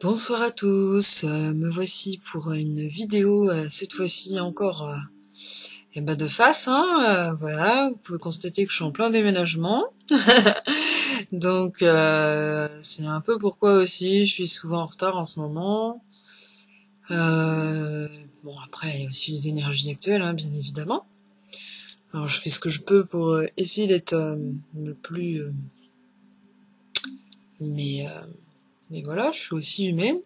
Bonsoir à tous, me voici pour une vidéo, cette fois-ci encore de face, hein, voilà, vous pouvez constater que je suis en plein déménagement, donc c'est un peu pourquoi aussi je suis souvent en retard en ce moment. Bon, après il y a aussi les énergies actuelles, hein, bien évidemment. Alors je fais ce que je peux pour essayer d'être le plus... mais voilà, je suis aussi humaine.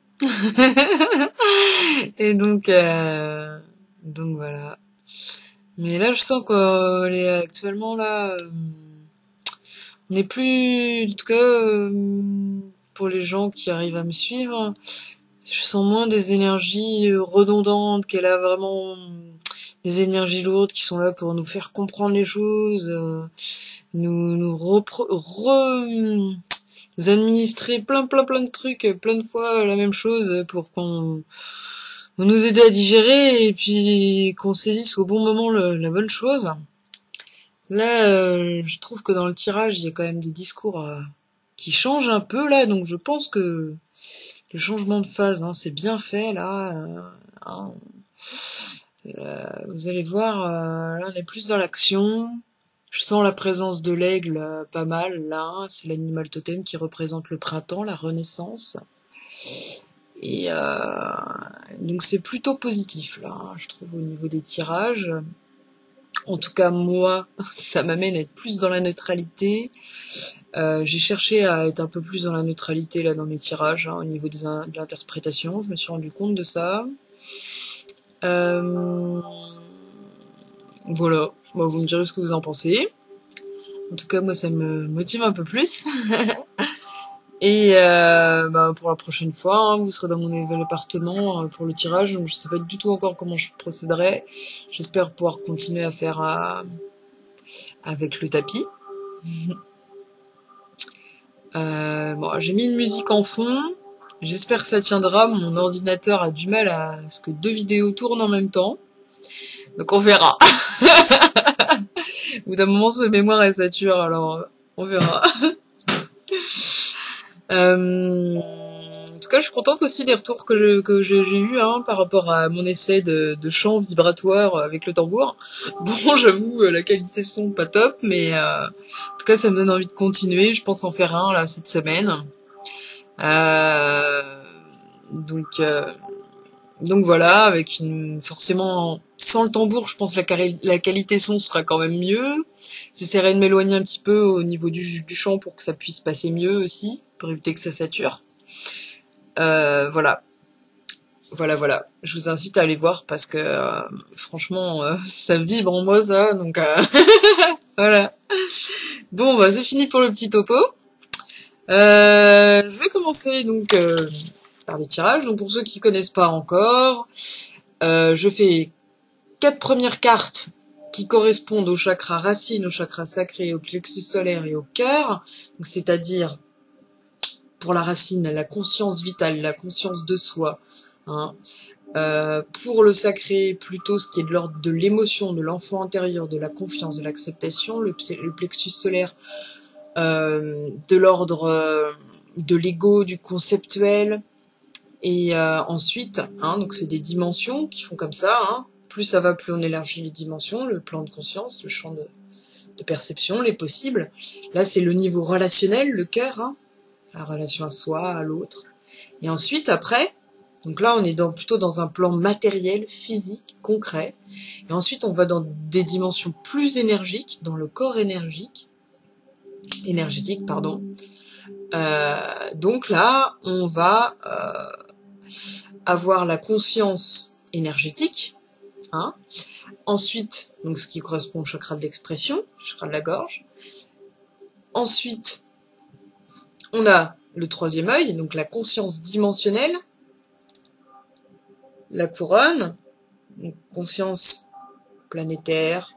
Et donc voilà. Mais là, je sens qu'on est actuellement là, on n'est plus, en tout cas, pour les gens qui arrivent à me suivre, je sens moins des énergies redondantes, qu'elle a vraiment des énergies lourdes qui sont là pour nous faire comprendre les choses, nous administrer plein de trucs, plein de fois la même chose pour qu'on nous aider à digérer et puis qu'on saisisse au bon moment la bonne chose. Là, je trouve que dans le tirage, il y a quand même des discours qui changent un peu là, donc je pense que le changement de phase, hein, c'est bien fait là. Hein. Vous allez voir, là on est plus dans l'action. Je sens la présence de l'aigle pas mal là, hein. C'est l'animal totem qui représente le printemps, la renaissance. Et donc c'est plutôt positif là, hein, je trouve au niveau des tirages. En tout cas moi, ça m'amène à être plus dans la neutralité. J'ai cherché à être un peu plus dans la neutralité là dans mes tirages, hein, au niveau de l'interprétation. Je me suis rendu compte de ça. Voilà, bon, vous me direz ce que vous en pensez. En tout cas moi ça me motive un peu plus. Et pour la prochaine fois, hein, vous serez dans mon nouvel appartement pour le tirage, donc je sais pas du tout encore comment je procéderai. J'espère pouvoir continuer à faire avec le tapis. Bon, j'ai mis une musique en fond. J'espère que ça tiendra. Mon ordinateur a du mal à ce que 2 vidéos tournent en même temps. Donc on verra. Au bout d'un moment, ce mémoire est sature, alors on verra. En tout cas, je suis contente aussi des retours que j'ai eu, hein, par rapport à mon essai de chant vibratoire avec le tambour. Bon, j'avoue, la qualité son pas top, mais en tout cas, ça me donne envie de continuer. Je pense en faire un là cette semaine. Donc voilà, avec forcément sans le tambour, je pense que la qualité son sera quand même mieux. J'essaierai de m'éloigner un petit peu au niveau du chant pour que ça puisse passer mieux aussi, pour éviter que ça sature. Voilà. Je vous incite à aller voir parce que franchement, ça vibre en moi ça, donc voilà. Bon, c'est fini pour le petit topo. Je vais commencer donc par les tirages. Donc pour ceux qui connaissent pas encore, je fais 4 premières cartes qui correspondent au chakra racine, au chakra sacré, au plexus solaire et au cœur. Donc c'est-à-dire pour la racine, la conscience vitale, la conscience de soi. Hein. Pour le sacré, plutôt ce qui est de l'ordre de l'émotion, de l'enfant intérieur, de la confiance, de l'acceptation. Le plexus solaire, de l'ordre de l'ego, du conceptuel. Et ensuite, hein, donc c'est des dimensions qui font comme ça. Hein. Plus ça va, plus on élargit les dimensions, le plan de conscience, le champ de perception, les possibles. Là, c'est le niveau relationnel, le cœur, hein, la relation à soi, à l'autre. Et ensuite, après, donc là, on est plutôt dans un plan matériel, physique, concret. Et ensuite, on va dans des dimensions plus énergiques, dans le corps énergétique, pardon. Donc là, on va avoir la conscience énergétique. Hein. Ensuite, donc ce qui correspond au chakra de l'expression, chakra de la gorge. Ensuite, on a le 3e œil, donc la conscience dimensionnelle, la couronne, donc conscience planétaire,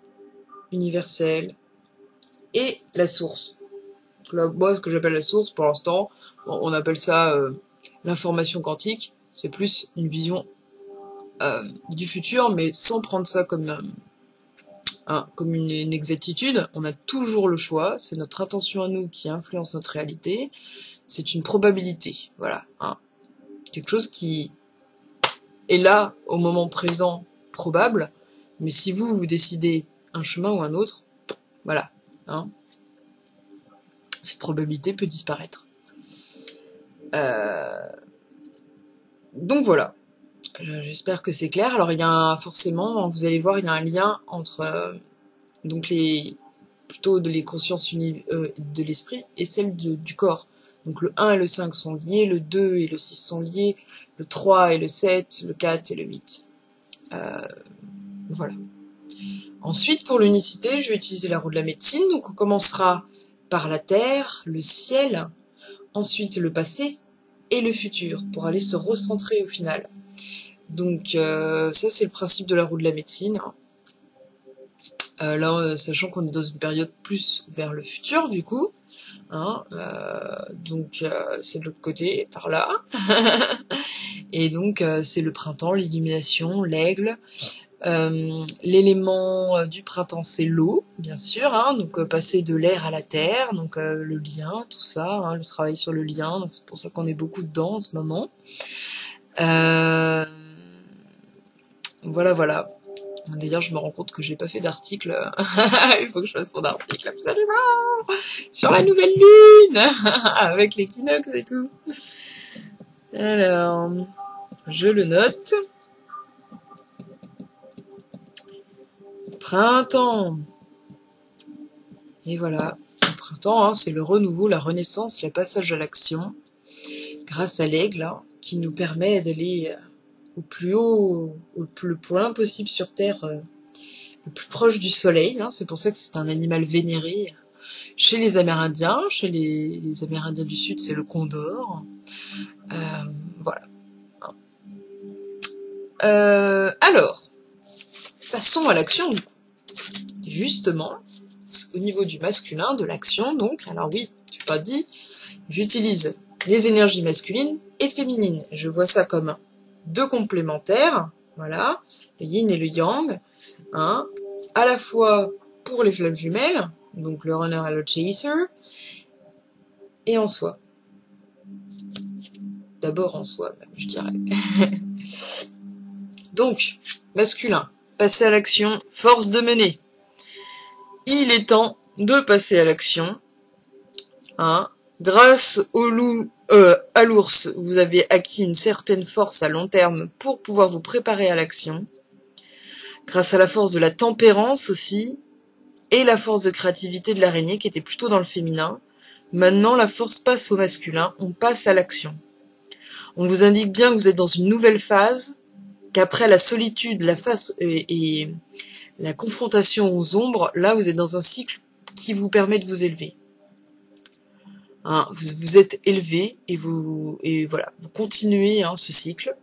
universelle, et la source. Donc là, moi, ce que j'appelle la source, pour l'instant, on appelle ça l'information quantique. C'est plus une vision du futur, mais sans prendre ça comme une exactitude. On a toujours le choix, c'est notre intention à nous qui influence notre réalité, c'est une probabilité, voilà. Hein. quelque chose qui est là au moment présent, probable, mais si vous décidez un chemin ou un autre, voilà, hein, cette probabilité peut disparaître. Donc voilà, j'espère que c'est clair. Alors il y a forcément, vous allez voir, il y a un lien entre donc plutôt les consciences de l'esprit et celle du corps. Donc le 1 et le 5 sont liés, le 2 et le 6 sont liés, le 3 et le 7, le 4 et le 8. Voilà. Ensuite, pour l'unicité, je vais utiliser la roue de la médecine. Donc on commencera par la terre, le ciel, ensuite le passé et le futur, pour aller se recentrer au final. Donc ça, c'est le principe de la roue de la médecine. Là, sachant qu'on est dans une période plus vers le futur, du coup. Hein, donc c'est de l'autre côté, par là. Et donc c'est le printemps, l'illumination, l'aigle. L'élément du printemps, c'est l'eau, bien sûr, hein, donc passer de l'air à la terre, donc le lien, tout ça, hein, le travail sur le lien, donc c'est pour ça qu'on est beaucoup dedans en ce moment. Voilà. D'ailleurs, je me rends compte que j'ai pas fait d'article. Il faut que je fasse mon article, absolument, sur la nouvelle lune, avec l'équinoxe et tout. Alors, je le note. Printemps. Et voilà, le printemps, hein, c'est le renouveau, la renaissance, le passage à l'action, grâce à l'aigle, hein, qui nous permet d'aller au plus haut, le plus loin possible sur Terre, le plus proche du soleil. Hein, c'est pour ça que c'est un animal vénéré chez les Amérindiens. Chez les Amérindiens du Sud, c'est le condor. Voilà. Alors, passons à l'action. Justement, au niveau du masculin, de l'action, donc, alors oui, tu pas dit, j'utilise les énergies masculines et féminines. Je vois ça comme deux complémentaires, voilà, le yin et le yang, hein, à la fois pour les flammes jumelles, donc le runner et le chaser, et en soi. D'abord en soi, même, je dirais. Donc, masculin, passer à l'action, force de mener. Il est temps de passer à l'action. Hein. Grâce au loup, à l'ours, vous avez acquis une certaine force à long terme pour pouvoir vous préparer à l'action. Grâce à la force de la tempérance aussi, et la force de créativité de l'araignée qui était plutôt dans le féminin. Maintenant, la force passe au masculin, on passe à l'action. On vous indique bien que vous êtes dans une nouvelle phase, qu'après la solitude, la face et la confrontation aux ombres, là vous êtes dans un cycle qui vous permet de vous élever. Hein, vous êtes élevé et voilà, vous continuez ce cycle.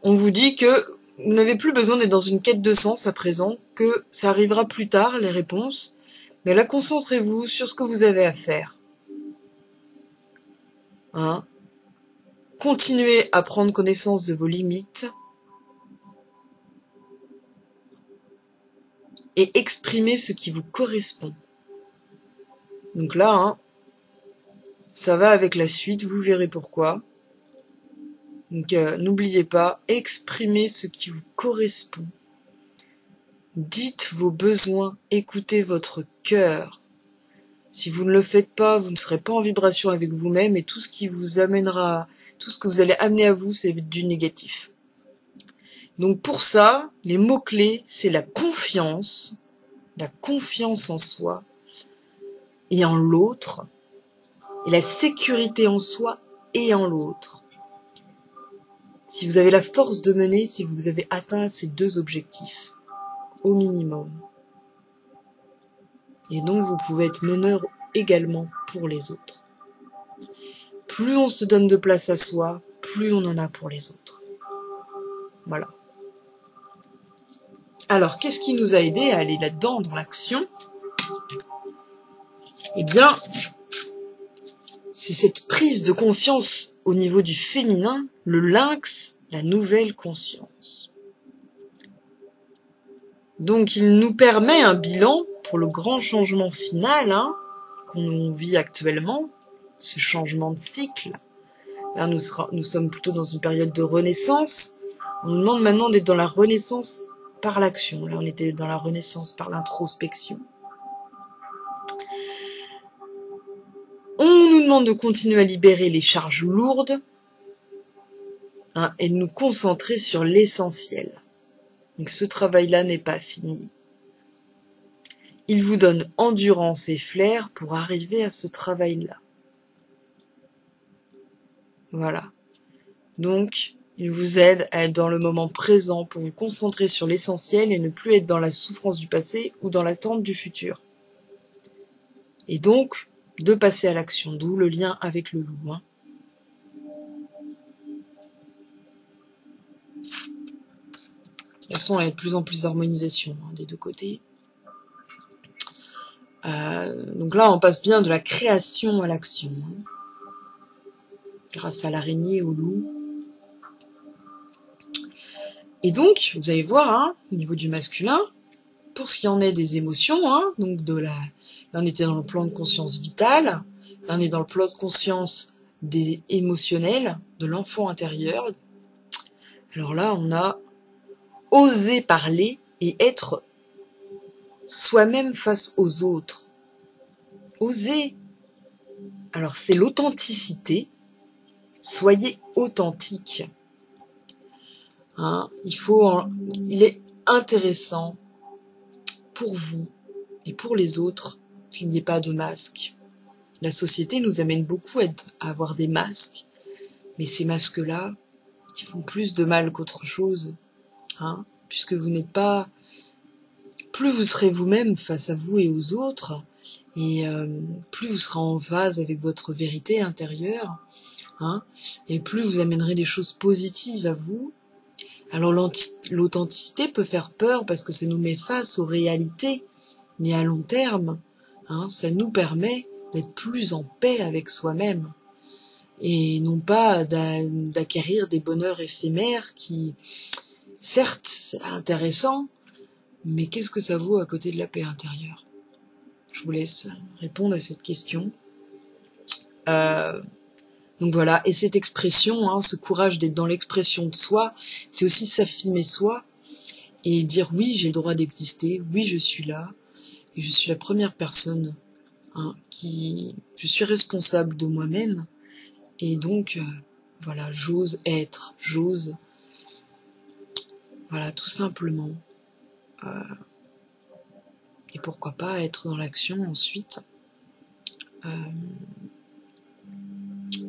On vous dit que vous n'avez plus besoin d'être dans une quête de sens à présent, que ça arrivera plus tard les réponses, mais là concentrez-vous sur ce que vous avez à faire. Hein, continuez à prendre connaissance de vos limites et exprimez ce qui vous correspond. Donc là, hein, ça va avec la suite, vous verrez pourquoi. Donc n'oubliez pas, exprimez ce qui vous correspond. Dites vos besoins, écoutez votre cœur. Si vous ne le faites pas, vous ne serez pas en vibration avec vous-même et tout ce qui vous amènera, tout ce que vous allez amener à vous, c'est du négatif. Donc pour ça, les mots-clés, c'est la confiance en soi et en l'autre, et la sécurité en soi et en l'autre. Si vous avez la force de mener, si vous avez atteint ces deux objectifs, au minimum. Et donc vous pouvez être meneur également pour les autres. Plus on se donne de place à soi, plus on en a pour les autres. Voilà. Alors, qu'est-ce qui nous a aidé à aller là-dedans, dans l'action? Eh bien, c'est cette prise de conscience au niveau du féminin, le lynx, la nouvelle conscience. Donc, il nous permet un bilan pour le grand changement final qu'on vit actuellement, ce changement de cycle, Là, nous sommes plutôt dans une période de renaissance. On nous demande maintenant d'être dans la renaissance par l'action. Là, on était dans la renaissance par l'introspection. On nous demande de continuer à libérer les charges lourdes, hein, et de nous concentrer sur l'essentiel. Donc ce travail-là n'est pas fini. Il vous donne endurance et flair pour arriver à ce travail-là. Voilà. Donc, il vous aide à être dans le moment présent pour vous concentrer sur l'essentiel et ne plus être dans la souffrance du passé ou dans l'attente du futur. Et donc, de passer à l'action, d'où le lien avec le loup. Hein. De toute façon, il y a de plus en plus d'harmonisation des deux côtés. Donc là, on passe bien de la création à l'action. Hein, grâce à l'araignée et au loup. Et donc, vous allez voir, hein, au niveau du masculin, pour ce qui en est des émotions, hein, donc là on était dans le plan de conscience vitale, là on est dans le plan de conscience des émotionnels, de l'enfant intérieur. Alors là, on a osé parler et être soi-même face aux autres. Oser. Alors c'est l'authenticité. Soyez authentique. Hein, il est intéressant pour vous et pour les autres qu'il n'y ait pas de masque. La société nous amène beaucoup à avoir des masques, mais ces masques-là, qui font plus de mal qu'autre chose, hein, puisque vous n'êtes pas... Plus vous serez vous-même face à vous et aux autres, et plus vous serez en phase avec votre vérité intérieure, hein, et plus vous amènerez des choses positives à vous. Alors l'authenticité peut faire peur parce que ça nous met face aux réalités, mais à long terme, hein, ça nous permet d'être plus en paix avec soi-même et non pas d'acquérir des bonheurs éphémères qui, certes, c'est intéressant, mais qu'est-ce que ça vaut à côté de la paix intérieure? Je vous laisse répondre à cette question. Donc voilà, et cette expression, hein, ce courage d'être dans l'expression de soi, c'est aussi s'affirmer soi et dire oui, j'ai le droit d'exister, oui, je suis là, et je suis la première personne, hein, je suis responsable de moi-même, et donc, voilà, j'ose être, j'ose, voilà, tout simplement. Et pourquoi pas être dans l'action ensuite.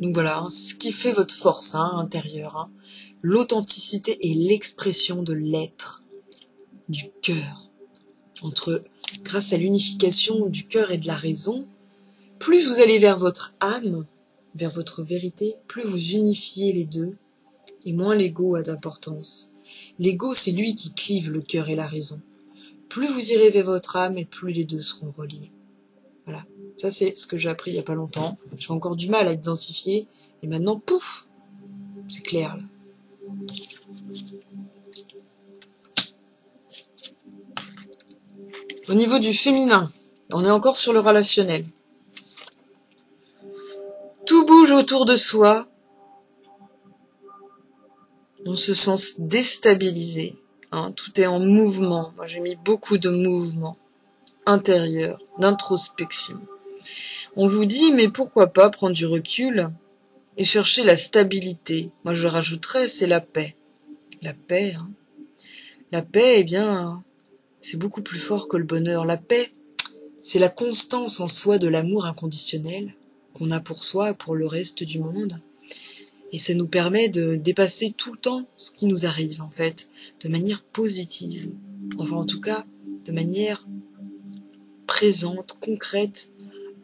Donc voilà, hein, c'est ce qui fait votre force intérieure. Hein. L'authenticité et l'expression de l'être, du cœur. Grâce à l'unification du cœur et de la raison, plus vous allez vers votre âme, vers votre vérité, plus vous unifiez les deux, et moins l'ego a d'importance. L'ego, c'est lui qui clive le cœur et la raison. Plus vous irez vers votre âme, et plus les deux seront reliés. Voilà. Ça, c'est ce que j'ai appris il n'y a pas longtemps. J'ai encore du mal à identifier. Et maintenant, pouf, c'est clair. Là. Au niveau du féminin, on est encore sur le relationnel. Tout bouge autour de soi. On se sent déstabilisé. Hein, tout est en mouvement. Moi, j'ai mis beaucoup de mouvement intérieur, d'introspection. On vous dit, mais pourquoi pas prendre du recul et chercher la stabilité. Moi, je rajouterais, c'est la paix. La paix, hein. La paix, eh bien, c'est beaucoup plus fort que le bonheur. La paix, c'est la constance en soi de l'amour inconditionnel qu'on a pour soi et pour le reste du monde. Et ça nous permet de dépasser tout le temps ce qui nous arrive, en fait, de manière positive. Enfin, en tout cas, de manière présente, concrète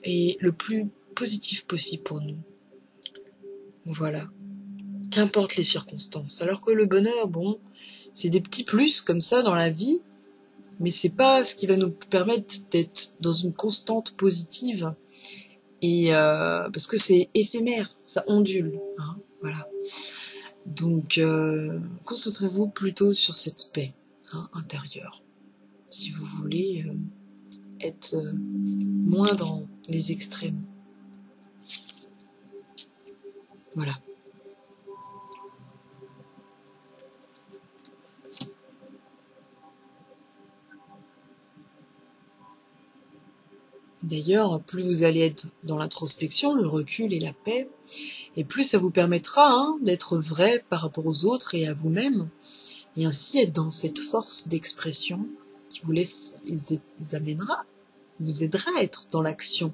et le plus positif possible pour nous. Voilà. Qu'importe les circonstances. Alors que le bonheur, bon, c'est des petits plus comme ça dans la vie, mais c'est pas ce qui va nous permettre d'être dans une constante positive. Et parce que c'est éphémère, ça ondule, hein, voilà. Donc concentrez-vous plutôt sur cette paix intérieure, si vous voulez être moins dans les extrêmes. Voilà. D'ailleurs, plus vous allez être dans l'introspection, le recul et la paix, et plus ça vous permettra d'être vrai par rapport aux autres et à vous-même, et ainsi être dans cette force d'expression qui vous amènera, vous aidera à être dans l'action.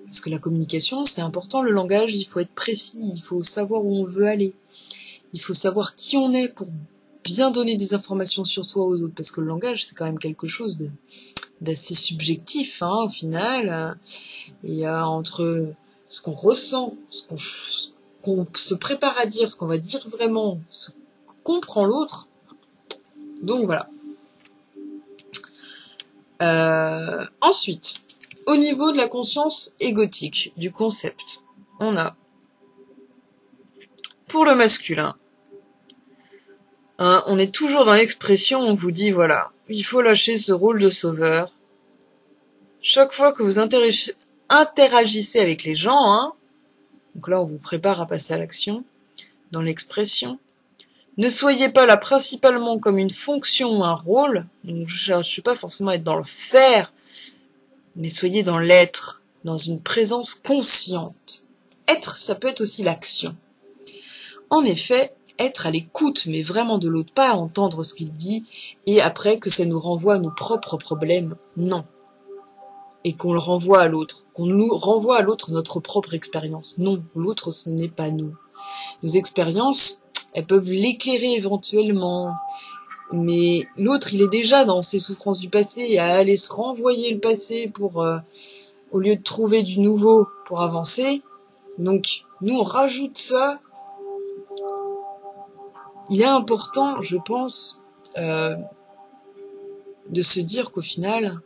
Parce que la communication, c'est important, le langage, il faut être précis, il faut savoir où on veut aller, il faut savoir qui on est pour bien donner des informations sur soi aux autres, parce que le langage, c'est quand même quelque chose d'assez subjectif, au final. Il y a entre ce qu'on ressent, ce qu'on se prépare à dire, ce qu'on va dire vraiment, ce que comprend l'autre. Donc voilà. Ensuite, au niveau de la conscience égotique, du concept, on a, pour le masculin, on est toujours dans l'expression, on vous dit, voilà, il faut lâcher ce rôle de sauveur. Chaque fois que vous interagissez avec les gens, donc là on vous prépare à passer à l'action, dans l'expression, ne soyez pas là principalement comme une fonction ou un rôle, donc je cherche pas forcément à être dans le faire, mais soyez dans l'être, dans une présence consciente. Être, ça peut être aussi l'action. En effet, être à l'écoute, mais vraiment de l'autre, pas à entendre ce qu'il dit, et après que ça nous renvoie à nos propres problèmes, non. Et qu'on le renvoie à l'autre, qu'on nous renvoie à l'autre notre propre expérience. Non, l'autre ce n'est pas nous. Nos expériences, elles peuvent l'éclairer éventuellement, mais l'autre il est déjà dans ses souffrances du passé et à aller se renvoyer le passé pour, au lieu de trouver du nouveau pour avancer. Donc nous on rajoute ça. Il est important, je pense, de se dire qu'au final,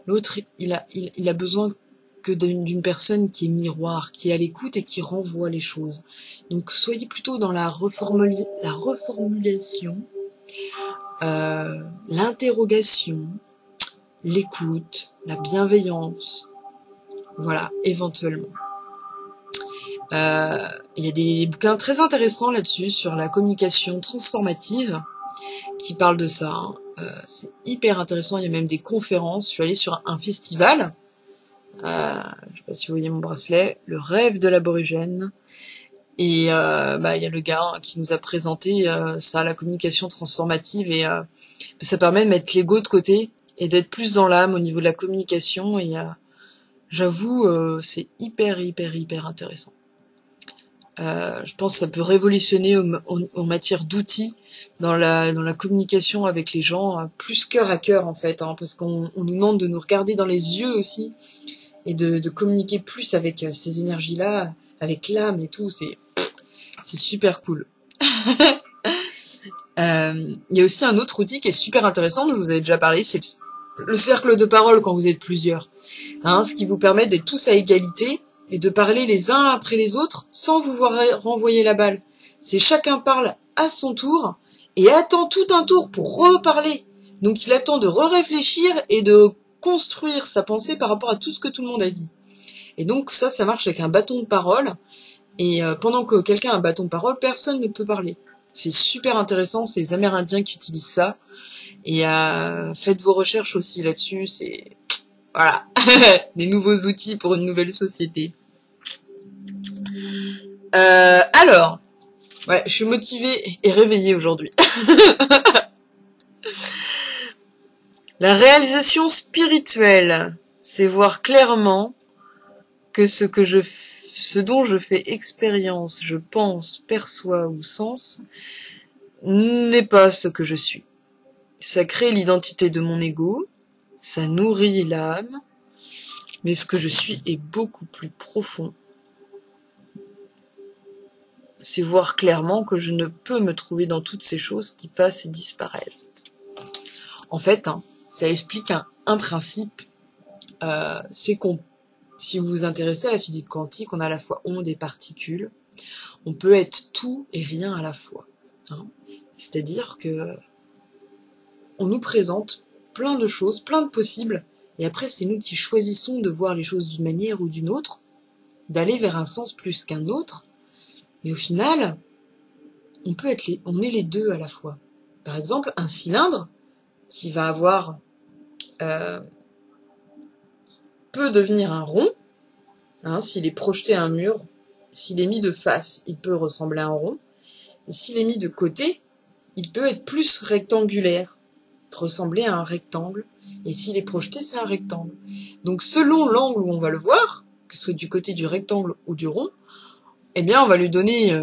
l'autre, il a besoin que d'une personne qui est miroir, qui est à l'écoute et qui renvoie les choses. Donc soyez plutôt dans la reformulation, l'interrogation, l'écoute, la bienveillance. Voilà, éventuellement. Il y a des bouquins très intéressants là-dessus, sur la communication transformative, qui parlent de ça. C'est hyper intéressant, il y a même des conférences. Je suis allée sur un festival, je sais pas si vous voyez mon bracelet, le rêve de l'aborigène, et il y a le gars qui nous a présenté ça, la communication transformative, et ça permet de mettre l'ego de côté et d'être plus dans l'âme au niveau de la communication, et j'avoue c'est hyper intéressant. Je pense que ça peut révolutionner en matière d'outils dans la communication avec les gens, plus cœur à cœur en fait, parce qu'on nous demande de nous regarder dans les yeux aussi et de communiquer plus avec ces énergies-là, avec l'âme et tout. C'est super cool. Il y a aussi un autre outil qui est super intéressant, dont je vous avais déjà parlé, c'est le cercle de parole quand vous êtes plusieurs, ce qui vous permet d'être tous à égalité et de parler les uns après les autres sans vous voir renvoyer la balle. C'est chacun parle à son tour et attend tout un tour pour reparler. Donc il attend de réfléchir et de construire sa pensée par rapport à tout ce que tout le monde a dit. Et donc ça marche avec un bâton de parole. Et pendant que quelqu'un a un bâton de parole, personne ne peut parler. C'est super intéressant, c'est les Amérindiens qui utilisent ça. Et faites vos recherches aussi là-dessus, c'est... Voilà, des nouveaux outils pour une nouvelle société. Alors, ouais, je suis motivée et réveillée aujourd'hui. La réalisation spirituelle, c'est voir clairement que ce dont je fais expérience, je pense, perçois ou sens, n'est pas ce que je suis. Ça crée l'identité de mon ego, ça nourrit l'âme, mais ce que je suis est beaucoup plus profond. C'est voir clairement que je ne peux me trouver dans toutes ces choses qui passent et disparaissent. En fait, ça explique un principe, c'est qu'on, si vous vous intéressez à la physique quantique, on a à la fois ondes et particules. On peut être tout et rien à la fois. C'est-à-dire que on nous présente plein de choses, plein de possibles, et après c'est nous qui choisissons de voir les choses d'une manière ou d'une autre, d'aller vers un sens plus qu'un autre, mais au final, on est les deux à la fois. Par exemple, un cylindre qui va avoir peut devenir un rond, hein, s'il est projeté à un mur. S'il est mis de face, il peut ressembler à un rond. Et s'il est mis de côté, il peut être plus rectangulaire, ressembler à un rectangle. Et s'il est projeté, c'est un rectangle. Donc selon l'angle où on va le voir, que ce soit du côté du rectangle ou du rond, eh bien on va lui donner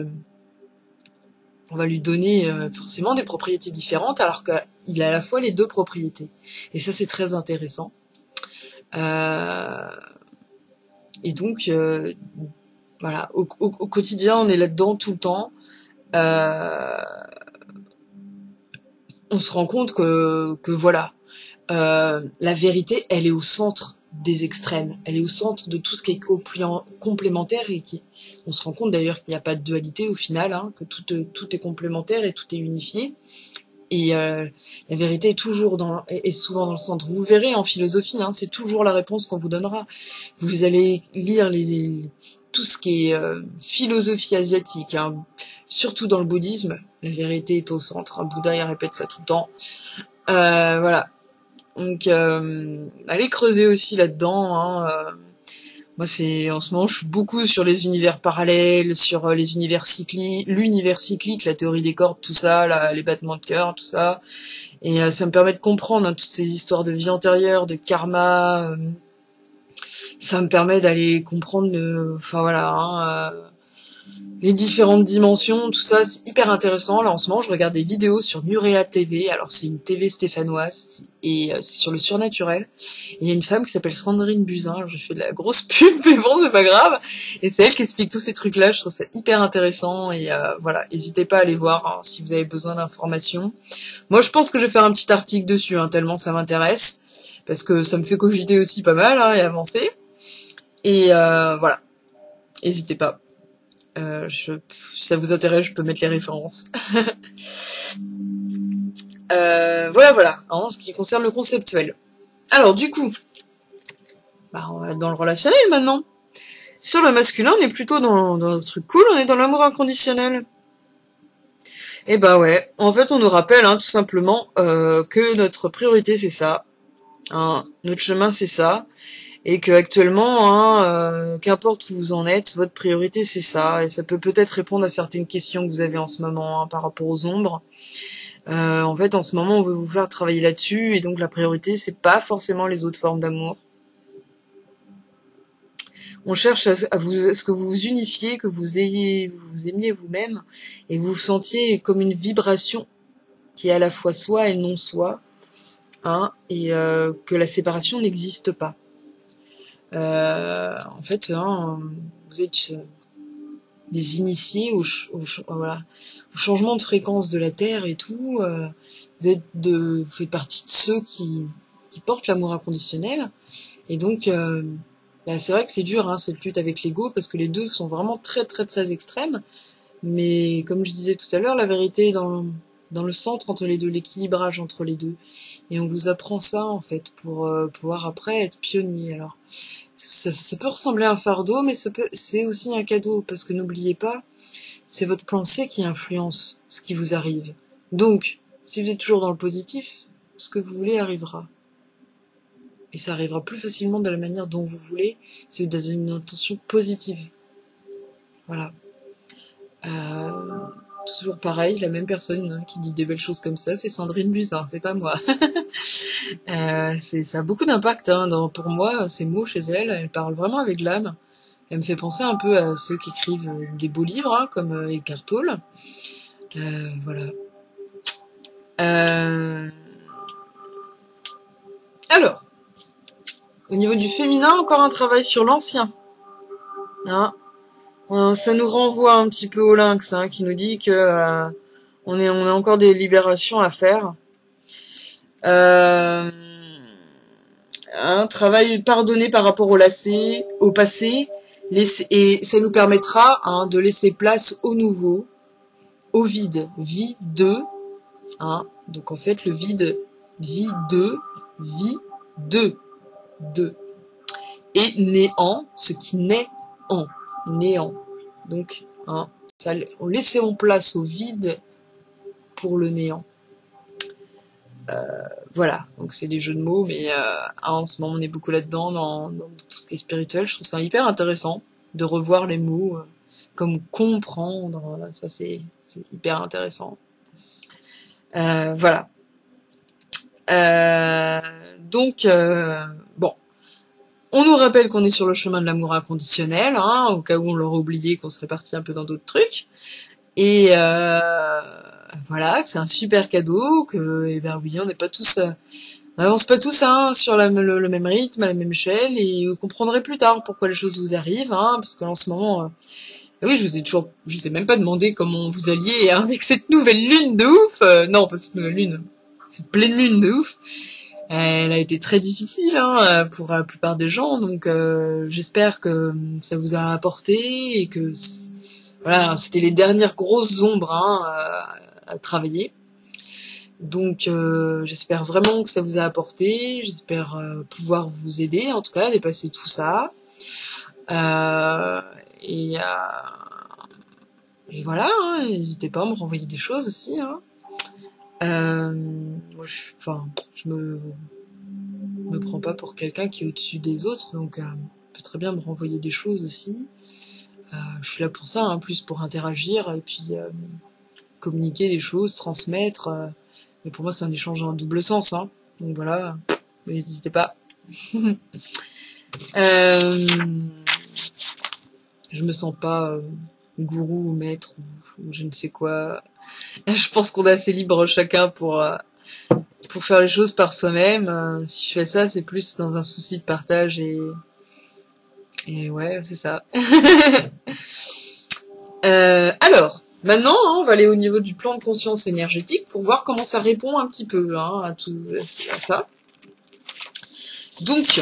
forcément des propriétés différentes, alors qu'il a à la fois les deux propriétés. Et ça, c'est très intéressant. Et donc, voilà, au quotidien, on est là-dedans tout le temps. On se rend compte que voilà, la vérité, elle est au centre des extrêmes. Elle est au centre de tout ce qui est complémentaire et on se rend compte d'ailleurs qu'il n'y a pas de dualité au final, hein, que tout est complémentaire et tout est unifié. Et la vérité est est souvent dans le centre. Vous verrez en philosophie, hein, c'est toujours la réponse qu'on vous donnera. Vous allez lire tout ce qui est philosophie asiatique, hein, surtout dans le bouddhisme, la vérité est au centre. Un Bouddha, il répète ça tout le temps. Voilà. Donc, allez creuser aussi là-dedans. Hein, moi, en ce moment, je suis beaucoup sur les univers parallèles, sur les univers cycliques, l'univers cyclique, la théorie des cordes, tout ça, les battements de cœur, tout ça. Et ça me permet de comprendre, hein, toutes ces histoires de vie antérieure, de karma. Ça me permet d'aller comprendre, enfin voilà, hein, les différentes dimensions, tout ça, c'est hyper intéressant. Là, en ce moment, je regarde des vidéos sur Nurea TV. Alors, c'est une TV stéphanoise et c'est sur le surnaturel. Et il y a une femme qui s'appelle Sandrine Buzyn. Alors, je fais de la grosse pub, mais bon, c'est pas grave. Et c'est elle qui explique tous ces trucs-là. Je trouve ça hyper intéressant. Et voilà, n'hésitez pas à aller voir, hein, si vous avez besoin d'informations. Moi, je pense que je vais faire un petit article dessus, hein, tellement ça m'intéresse. Parce que ça me fait cogiter aussi pas mal, hein, et avancer. Et voilà, n'hésitez pas. Si ça vous intéresse, je peux mettre les références. Voilà, hein, en ce qui concerne le conceptuel. Alors du coup, on va être dans le relationnel maintenant. Sur le masculin, on est plutôt dans le truc cool, on est dans l'amour inconditionnel. Et bah ouais, en fait on nous rappelle, hein, tout simplement que notre priorité c'est ça, hein, notre chemin c'est ça, et que actuellement, hein, qu'importe où vous en êtes, votre priorité c'est ça, et ça peut peut-être répondre à certaines questions que vous avez en ce moment, hein, par rapport aux ombres. En fait, en ce moment, on veut vous faire travailler là-dessus, et donc la priorité c'est pas forcément les autres formes d'amour. On cherche à ce que vous vous unifiez, que vous aimiez vous-même, et que vous vous sentiez comme une vibration qui est à la fois soi et non soi, hein, et que la séparation n'existe pas. En fait, hein, vous êtes des initiés voilà, au changement de fréquence de la Terre et tout. Vous faites partie de ceux qui portent l'amour inconditionnel. Et donc, c'est vrai que c'est dur, hein, cette lutte avec l'ego, parce que les deux sont vraiment très très très extrêmes. Mais comme je disais tout à l'heure, la vérité est dans le centre entre les deux, l'équilibrage entre les deux. Et on vous apprend ça, en fait, pour pouvoir après être pionnier. Alors, ça peut ressembler à un fardeau, mais c'est aussi un cadeau, parce que n'oubliez pas, c'est votre pensée qui influence ce qui vous arrive. Donc, si vous êtes toujours dans le positif, ce que vous voulez arrivera. Et ça arrivera plus facilement de la manière dont vous voulez, c'est dans une intention positive. Voilà. Toujours pareil, la même personne qui dit des belles choses comme ça, c'est Sandrine Buzyn, c'est pas moi. Ça a beaucoup d'impact, hein, pour moi, ces mots chez elle, elle parle vraiment avec l'âme. Elle me fait penser un peu à ceux qui écrivent des beaux livres, hein, comme Eckhart Tolle. Voilà. Alors, au niveau du féminin, encore un travail sur l'ancien. Hein, ça nous renvoie un petit peu au lynx, hein, qui nous dit que on a encore des libérations à faire. Un travail pardonné par rapport au passé, et ça nous permettra, hein, de laisser place au nouveau, au vide, vie de, hein, donc en fait le vide, vie de, et néant, ce qui naît en néant. Donc, hein, laissons place au vide pour le néant. Voilà, donc c'est des jeux de mots, mais en ce moment on est beaucoup là-dedans, dans tout ce qui est spirituel. Je trouve ça hyper intéressant de revoir les mots, comme comprendre, ça c'est hyper intéressant. Voilà. Donc, bon, on nous rappelle qu'on est sur le chemin de l'amour inconditionnel, hein, au cas où on l'aurait oublié, qu'on serait parti un peu dans d'autres trucs. Et voilà, que c'est un super cadeau, que, eh ben oui, on n'est pas tous, on n'avance pas tous hein, sur le même rythme, à la même échelle, et vous comprendrez plus tard pourquoi les choses vous arrivent, hein, parce que en ce moment, oui, je vous ai même pas demandé comment vous alliez hein, avec cette nouvelle lune de ouf, non, pas cette nouvelle lune, cette pleine lune de ouf. Elle a été très difficile hein, pour la plupart des gens, donc j'espère que ça vous a apporté et que voilà, c'était les dernières grosses ombres hein, à travailler. Donc j'espère vraiment que ça vous a apporté, j'espère pouvoir vous aider en tout cas à dépasser tout ça. Et voilà, hein, n'hésitez pas à me renvoyer des choses aussi. Hein. Moi, je me prends pas pour quelqu'un qui est au-dessus des autres, donc on peut très bien me renvoyer des choses aussi. Je suis là pour ça, hein, plus pour interagir et puis communiquer des choses, transmettre. Mais pour moi, c'est un échange en double sens. Hein. Donc voilà, n'hésitez pas. Je me sens pas gourou ou maître ou je ne sais quoi. Je pense qu'on est assez libre chacun pour faire les choses par soi-même. Si je fais ça, c'est plus dans un souci de partage et ouais, c'est ça. Alors, maintenant, hein, on va aller au niveau du plan de conscience énergétique pour voir comment ça répond un petit peu hein, à ça. Donc,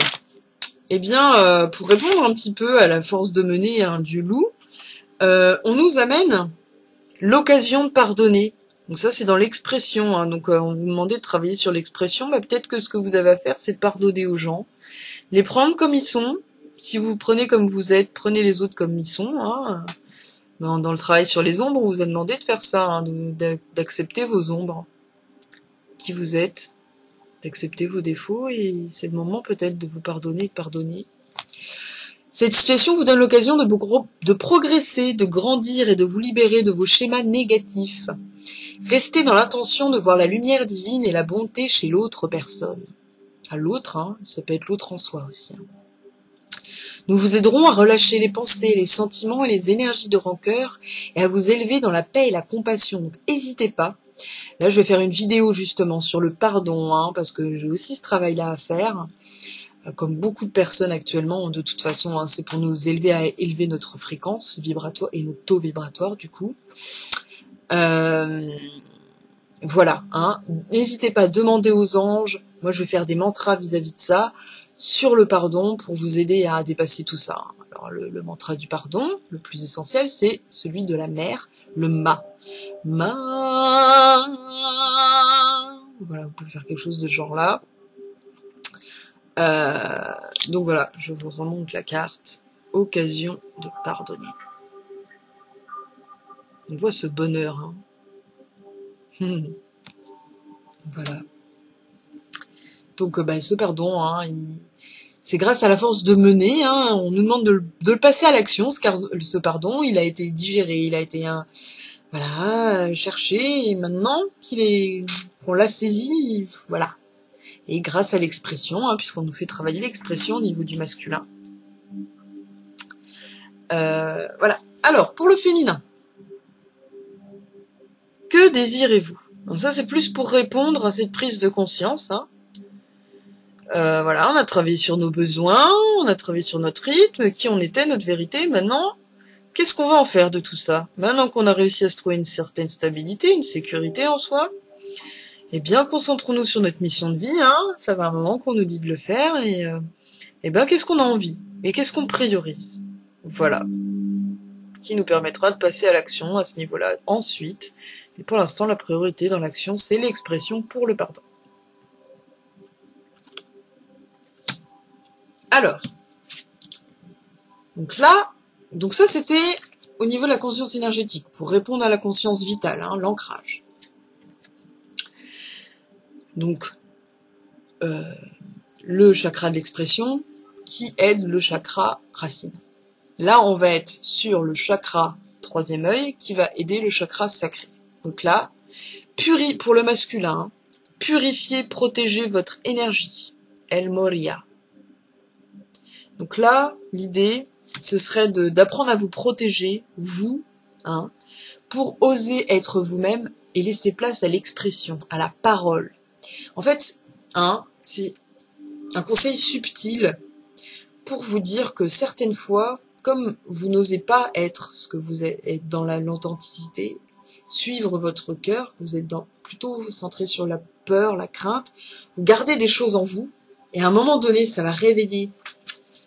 eh bien, pour répondre un petit peu à la force de mener hein, du loup, on nous amène l'occasion de pardonner. Donc ça, c'est dans l'expression. Hein. Donc, on vous demandait de travailler sur l'expression. Bah, peut-être que ce que vous avez à faire, c'est de pardonner aux gens. Les prendre comme ils sont. Si vous prenez comme vous êtes, prenez les autres comme ils sont. Hein. Dans le travail sur les ombres, on vous a demandé de faire ça, hein, d'accepter vos ombres, qui vous êtes, d'accepter vos défauts, et c'est le moment peut-être de vous pardonner, de pardonner. Cette situation vous donne l'occasion de progresser, de grandir et de vous libérer de vos schémas négatifs. Restez dans l'intention de voir la lumière divine et la bonté chez l'autre personne. À l'autre, hein, ça peut être l'autre en soi aussi. Hein. Nous vous aiderons à relâcher les pensées, les sentiments et les énergies de rancœur et à vous élever dans la paix et la compassion. Donc n'hésitez pas. Là, je vais faire une vidéo justement sur le pardon, hein, parce que j'ai aussi ce travail-là à faire. Comme beaucoup de personnes actuellement, de toute façon, hein, c'est pour nous élever à élever notre fréquence vibratoire et notre taux vibratoire du coup. Voilà, hein. N'hésitez pas à demander aux anges. Moi, je vais faire des mantras vis-à-vis de ça, sur le pardon, pour vous aider à dépasser tout ça. Alors, le mantra du pardon, le plus essentiel, c'est celui de la mère, le ma. Ma. Voilà, vous pouvez faire quelque chose de ce genre-là. Donc voilà, je vous remonte la carte. Occasion de pardonner. On voit ce bonheur, hein. Voilà. Donc ce pardon, hein, c'est grâce à la force de mener, hein, on nous demande de le passer à l'action, ce pardon, il a été digéré, il a été voilà, cherché, et maintenant qu'on l'a saisi, voilà. Et grâce à l'expression, hein, puisqu'on nous fait travailler l'expression au niveau du masculin. Voilà. Alors, pour le féminin, que désirez-vous? Donc ça, c'est plus pour répondre à cette prise de conscience. Hein. Voilà, on a travaillé sur nos besoins, on a travaillé sur notre rythme, qui on était, notre vérité. Maintenant, qu'est-ce qu'on va en faire de tout ça? Maintenant qu'on a réussi à se trouver une certaine stabilité, une sécurité en soi, eh bien, concentrons-nous sur notre mission de vie. Hein. Ça va un moment qu'on nous dit de le faire. Et ben, qu'est-ce qu'on a envie? Et qu'est-ce qu'on priorise? Voilà. Qui nous permettra de passer à l'action à ce niveau-là ensuite. Et pour l'instant, la priorité dans l'action, c'est l'expression pour le pardon. Alors, donc ça c'était au niveau de la conscience énergétique, pour répondre à la conscience vitale, hein, l'ancrage. Donc, le chakra de l'expression qui aide le chakra racine. Là, on va être sur le chakra troisième œil qui va aider le chakra sacré. Donc là, pour le masculin, purifiez, protégez votre énergie. El Moria. Donc là, l'idée, ce serait d'apprendre à vous protéger, vous, hein, pour oser être vous-même et laisser place à l'expression, à la parole. En fait, hein, c'est un conseil subtil pour vous dire que certaines fois, comme vous n'osez pas être ce que vous êtes dans l'authenticité, suivre votre cœur, vous êtes plutôt centré sur la peur, la crainte, vous gardez des choses en vous, et à un moment donné, ça va réveiller,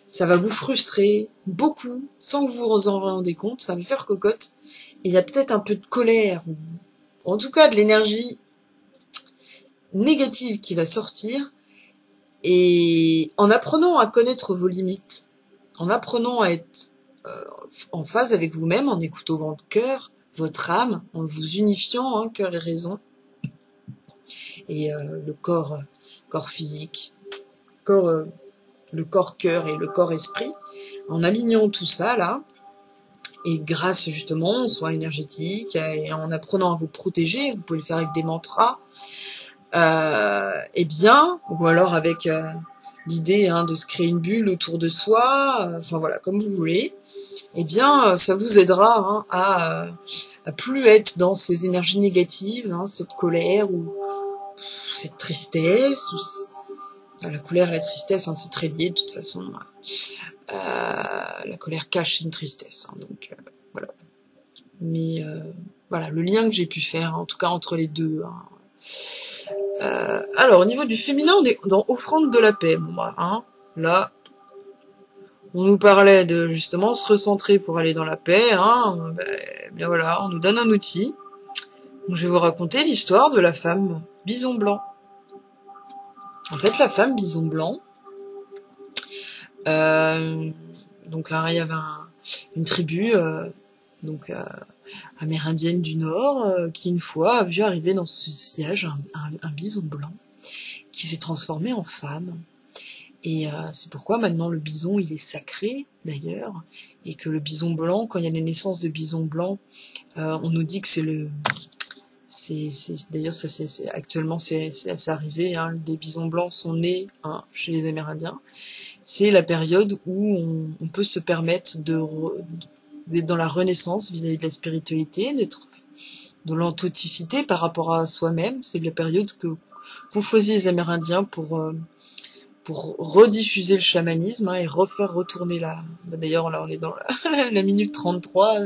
ça va vous frustrer beaucoup, sans que vous vous en rendez compte, ça va faire cocotte, et il y a peut-être un peu de colère, ou en tout cas de l'énergie négative qui va sortir, et en apprenant à connaître vos limites, en apprenant à être en phase avec vous-même, en écoutant votre cœur, votre âme, en vous unifiant, hein, cœur et raison, et le corps physique, le corps-cœur et le corps-esprit, en alignant tout ça là, et grâce justement aux soins énergétiques, et en apprenant à vous protéger, vous pouvez le faire avec des mantras, eh bien, ou alors avec l'idée de se créer une bulle autour de soi, enfin voilà, comme vous voulez, eh bien, ça vous aidera à plus être dans ces énergies négatives, cette colère ou cette tristesse. La colère et la tristesse, c'est très lié de toute façon. La colère cache une tristesse, donc voilà. Mais voilà, le lien que j'ai pu faire, en tout cas entre les deux. Alors, au niveau du féminin, on est dans offrande de la paix. Bon, là, on nous parlait de justement se recentrer pour aller dans la paix. Bien voilà, on nous donne un outil. Donc, je vais vous raconter l'histoire de la femme bison blanc. En fait, la femme bison blanc, donc il y avait une tribu amérindienne du Nord qui une fois a vu arriver dans ce sillage un bison blanc qui s'est transformé en femme. Et c'est pourquoi maintenant le bison il est sacré d'ailleurs, et que le bison blanc, quand il y a les naissances de bisons blancs, on nous dit que d'ailleurs ça c'est actuellement c'est arrivé, les bisons blancs sont nés chez les Amérindiens. C'est la période où on peut se permettre d'être dans la renaissance vis-à-vis de la spiritualité, d'être dans l'authenticité par rapport à soi-même. C'est la période qu'ont choisi les Amérindiens pour rediffuser le chamanisme et refaire retourner D'ailleurs, là, on est dans la minute 33.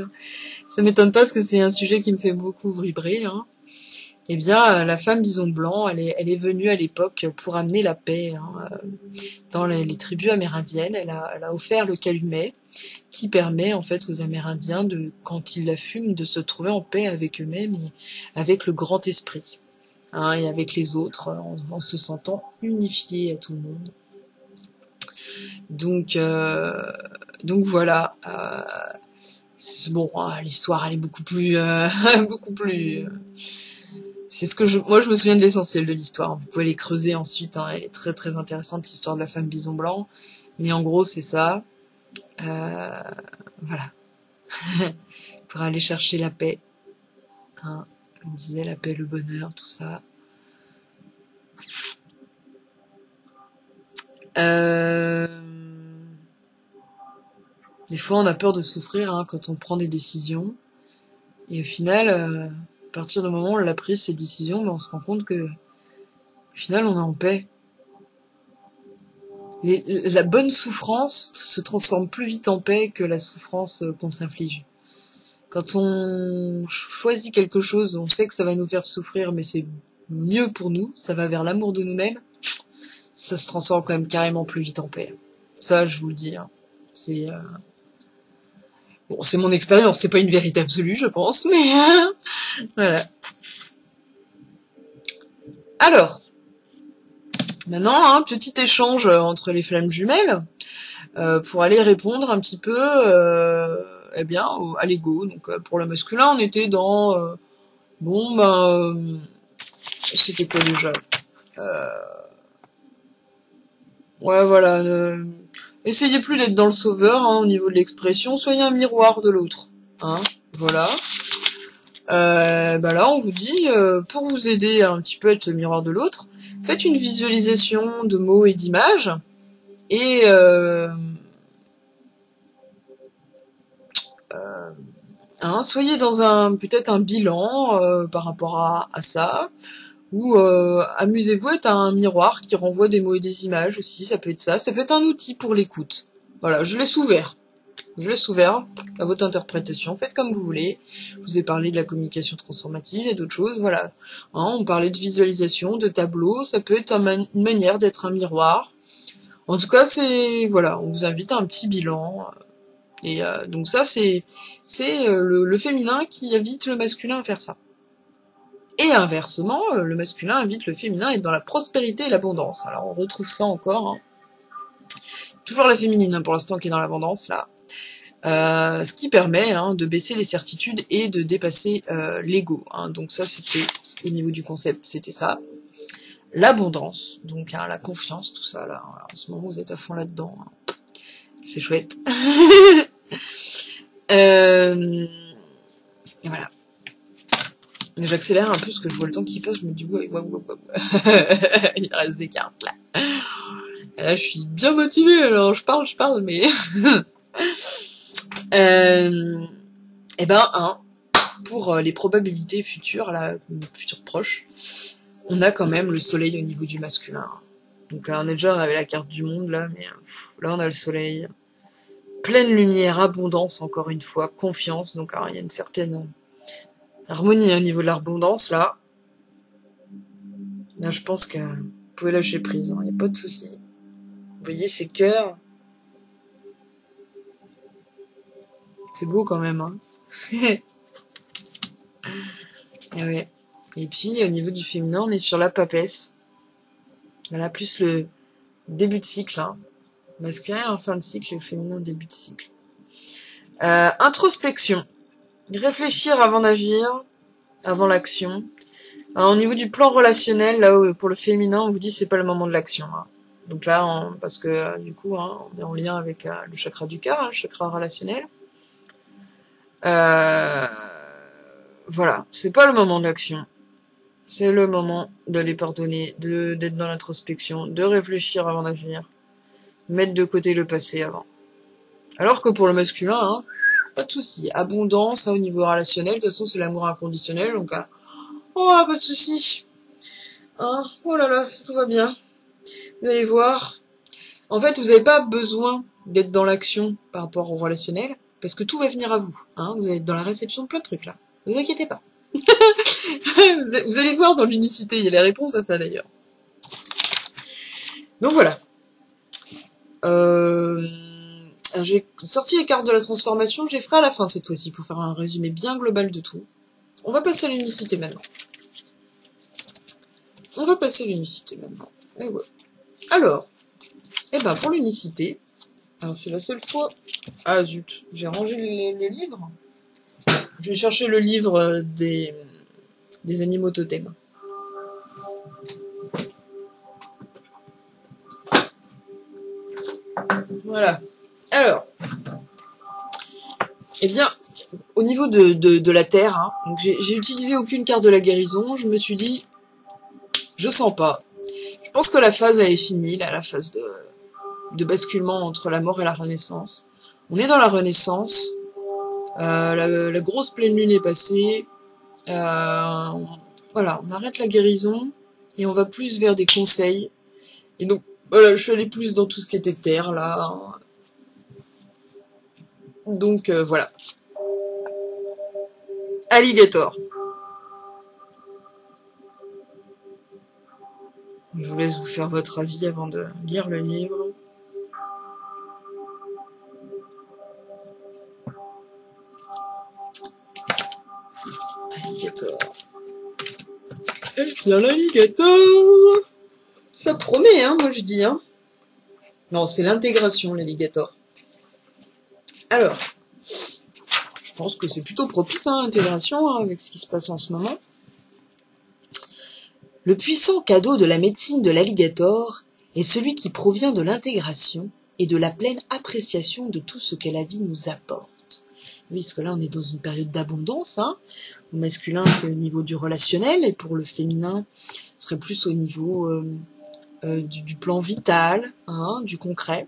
Ça m'étonne pas parce que c'est un sujet qui me fait beaucoup vibrer. Eh bien, la femme bison blanc, elle est venue à l'époque pour amener la paix dans les tribus amérindiennes. Elle a offert le calumet qui permet en fait aux Amérindiens, quand ils la fument, de se trouver en paix avec eux-mêmes et avec le grand esprit. Et avec les autres, en se sentant unifiés à tout le monde. Donc voilà. Bon, l'histoire elle est beaucoup plus, c'est ce que moi je me souviens de l'essentiel de l'histoire. Vous pouvez les creuser ensuite. Elle est très très intéressante l'histoire de la femme bison blanc. Mais en gros c'est ça. Voilà. Pour aller chercher la paix. On disait la paix, le bonheur, tout ça. Des fois, on a peur de souffrir quand on prend des décisions. Et au final, à partir du moment où on a pris ces décisions, on se rend compte que, au final, on est en paix. La bonne souffrance se transforme plus vite en paix que la souffrance qu'on s'inflige. Quand on choisit quelque chose, on sait que ça va nous faire souffrir, mais c'est mieux pour nous, ça va vers l'amour de nous-mêmes, ça se transforme quand même carrément plus vite en paix. Ça, je vous le dis. C'est bon, c'est mon expérience, c'est pas une vérité absolue, je pense, mais voilà. Alors, maintenant, petit échange entre les flammes jumelles pour aller répondre un petit peu, à l'ego. Donc, pour le masculin, on était dans c'était quoi déjà Ouais, voilà. Essayez plus d'être dans le sauveur, hein, au niveau de l'expression. Soyez un miroir de l'autre. Hein, voilà. Bah là, on vous dit, pour vous aider à un petit peu être le miroir de l'autre, faites une visualisation de mots et d'images. Et hein, soyez dans peut-être un bilan par rapport à ça. Ou amusez-vous à être un miroir qui renvoie des mots et des images aussi, ça peut être ça. Ça peut être un outil pour l'écoute. Voilà, je laisse ouvert. Je laisse ouvert à votre interprétation, faites comme vous voulez. Je vous ai parlé de la communication transformative et d'autres choses, voilà. Hein, on parlait de visualisation, de tableau, ça peut être une manière d'être un miroir. En tout cas, voilà, on vous invite à un petit bilan. Et donc ça, c'est le féminin qui invite le masculin à faire ça. Et inversement, le masculin invite le féminin à être dans la prospérité et l'abondance. Alors on retrouve ça encore. Hein. Toujours la féminine hein, pour l'instant qui est dans l'abondance là. Ce qui permet hein, de baisser les certitudes et de dépasser l'ego. Hein. Donc ça, c'était au niveau du concept, c'était ça. L'abondance, donc hein, la confiance, tout ça là. En ce moment, vous êtes à fond là-dedans. Hein. C'est chouette. Et voilà. J'accélère un peu parce que je vois le temps qui passe. Je me dis ouais. Il reste des cartes là. Et là, je suis bien motivée. Alors je parle, mais et ben, hein, pour les probabilités futures, là, futures proches, on a quand même le soleil au niveau du masculin. Donc là, on avait la carte du monde, là, mais là, on a le soleil. Pleine lumière, abondance, encore une fois, confiance. Donc, il y a une certaine harmonie au niveau de l'abondance, là. Là, je pense que vous pouvez lâcher prise, il n'y a pas de souci. Vous voyez ces cœurs. C'est beau quand même, hein. Et ouais. Et puis, au niveau du féminin, on est sur la papesse. Voilà, plus le début de cycle. Hein. Masculin en fin de cycle et le féminin début de cycle. Introspection. Réfléchir avant d'agir, avant l'action. Au niveau du plan relationnel, là où pour le féminin, on vous dit c'est pas le moment de l'action. Hein. Donc là, parce que du coup, hein, on est en lien avec le chakra du cœur, hein, le chakra relationnel. Voilà, c'est pas le moment de l'action. C'est le moment d'aller pardonner, d'être dans l'introspection, de réfléchir avant d'agir, mettre de côté le passé avant. Alors que pour le masculin, hein, pas de souci, abondance hein, au niveau relationnel, de toute façon c'est l'amour inconditionnel, donc oh pas de souci, hein, oh là là, tout va bien. Vous allez voir. En fait, vous n'avez pas besoin d'être dans l'action par rapport au relationnel, parce que tout va venir à vous. Hein, vous allez être dans la réception de plein de trucs là. Ne vous inquiétez pas. Vous allez voir dans l'unicité, il y a les réponses à ça d'ailleurs. Donc voilà. J'ai sorti les cartes de la transformation, je les ferai à la fin cette fois-ci pour faire un résumé bien global de tout. On va passer à l'unicité maintenant. Et ouais. Alors, pour l'unicité, alors c'est la seule fois... Ah zut, j'ai rangé le livre. Je vais chercher le livre des animaux totems. Voilà. Alors, au niveau de la Terre, hein, donc j'ai utilisé aucune carte de la guérison, je me suis dit, je sens pas. Je pense que la phase, elle est finie, là, la phase de basculement entre la mort et la renaissance. On est dans la renaissance, la grosse pleine lune est passée, voilà, on arrête la guérison, et on va plus vers des conseils. Et donc, voilà, je suis allée plus dans tout ce qui était terre, là. Donc, voilà. Alligator. Je vous laisse vous faire votre avis avant de lire le livre. Alligator. Et bien l'alligator. Ça promet, hein, moi je dis, hein. Non, c'est l'intégration, l'alligator. Alors, je pense que c'est plutôt propice à l'intégration, hein, avec ce qui se passe en ce moment. Le puissant cadeau de la médecine de l'alligator est celui qui provient de l'intégration et de la pleine appréciation de tout ce que la vie nous apporte. Oui, parce que là, on est dans une période d'abondance. Hein. Au masculin, c'est au niveau du relationnel, et pour le féminin, ce serait plus au niveau du plan vital, hein, du concret.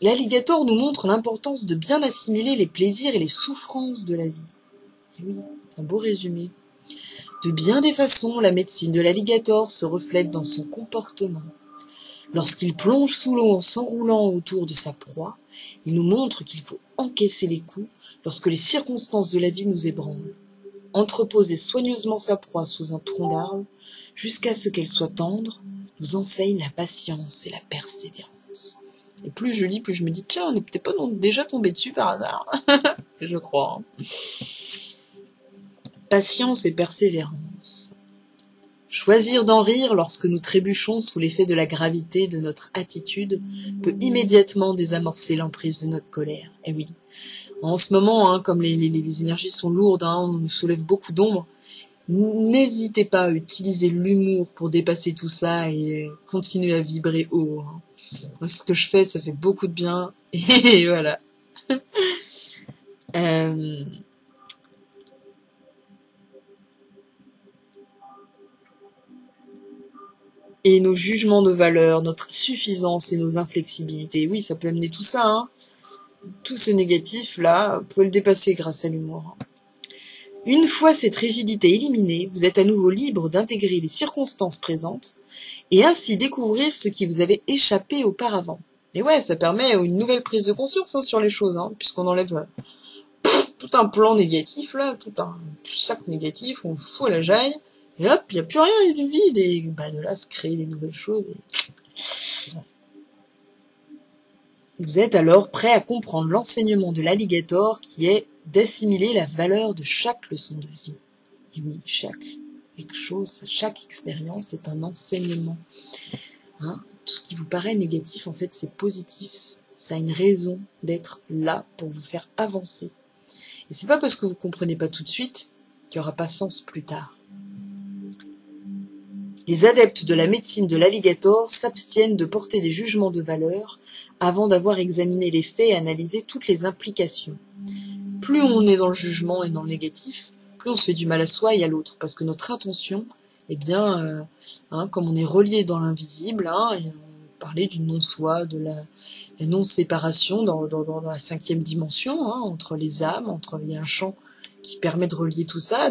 L'alligator nous montre l'importance de bien assimiler les plaisirs et les souffrances de la vie. Et oui, un beau résumé. De bien des façons, la médecine de l'alligator se reflète dans son comportement. Lorsqu'il plonge sous l'eau en s'enroulant autour de sa proie, il nous montre qu'il faut encaisser les coups lorsque les circonstances de la vie nous ébranlent. Entreposer soigneusement sa proie sous un tronc d'arbre, jusqu'à ce qu'elle soit tendre, nous enseigne la patience et la persévérance. Et plus je lis, plus je me dis, tiens, on n'est peut-être pas déjà tombé dessus par hasard. Je crois. Hein. Patience et persévérance. Choisir d'en rire lorsque nous trébuchons sous l'effet de la gravité de notre attitude peut immédiatement désamorcer l'emprise de notre colère. Eh oui. En ce moment, hein, comme les énergies sont lourdes, hein, on nous soulève beaucoup d'ombre, n'hésitez pas à utiliser l'humour pour dépasser tout ça et continuer à vibrer haut. Hein. Moi, c'est ce que je fais, ça fait beaucoup de bien. Et voilà. Et nos jugements de valeur, notre suffisance et nos inflexibilités. Oui, ça peut amener tout ça. Hein. Tout ce négatif-là, vous pouvez le dépasser grâce à l'humour. Une fois cette rigidité éliminée, vous êtes à nouveau libre d'intégrer les circonstances présentes et ainsi découvrir ce qui vous avait échappé auparavant. Et ouais, ça permet une nouvelle prise de conscience hein, sur les choses, hein, puisqu'on enlève tout un plan négatif, là, tout un sac négatif, on fout à la jaille, et hop, il n'y a plus rien, il y a du vide, et bah, de là se créent des nouvelles choses. Et... Vous êtes alors prêt à comprendre l'enseignement de l'alligator qui est d'assimiler la valeur de chaque leçon de vie. Et oui, chaque chose, chaque expérience est un enseignement. Hein, tout ce qui vous paraît négatif, en fait, c'est positif. Ça a une raison d'être là pour vous faire avancer. Et c'est pas parce que vous comprenez pas tout de suite qu'il n'y aura pas sens plus tard. Les adeptes de la médecine de l'alligator s'abstiennent de porter des jugements de valeur avant d'avoir examiné les faits et analysé toutes les implications. Plus on est dans le jugement et dans le négatif, plus on se fait du mal à soi et à l'autre, parce que notre intention, eh bien, comme on est relié dans l'invisible, et on parlait du non-soi, de la non-séparation dans la 5e dimension, entre les âmes, il y a un champ qui permet de relier tout ça,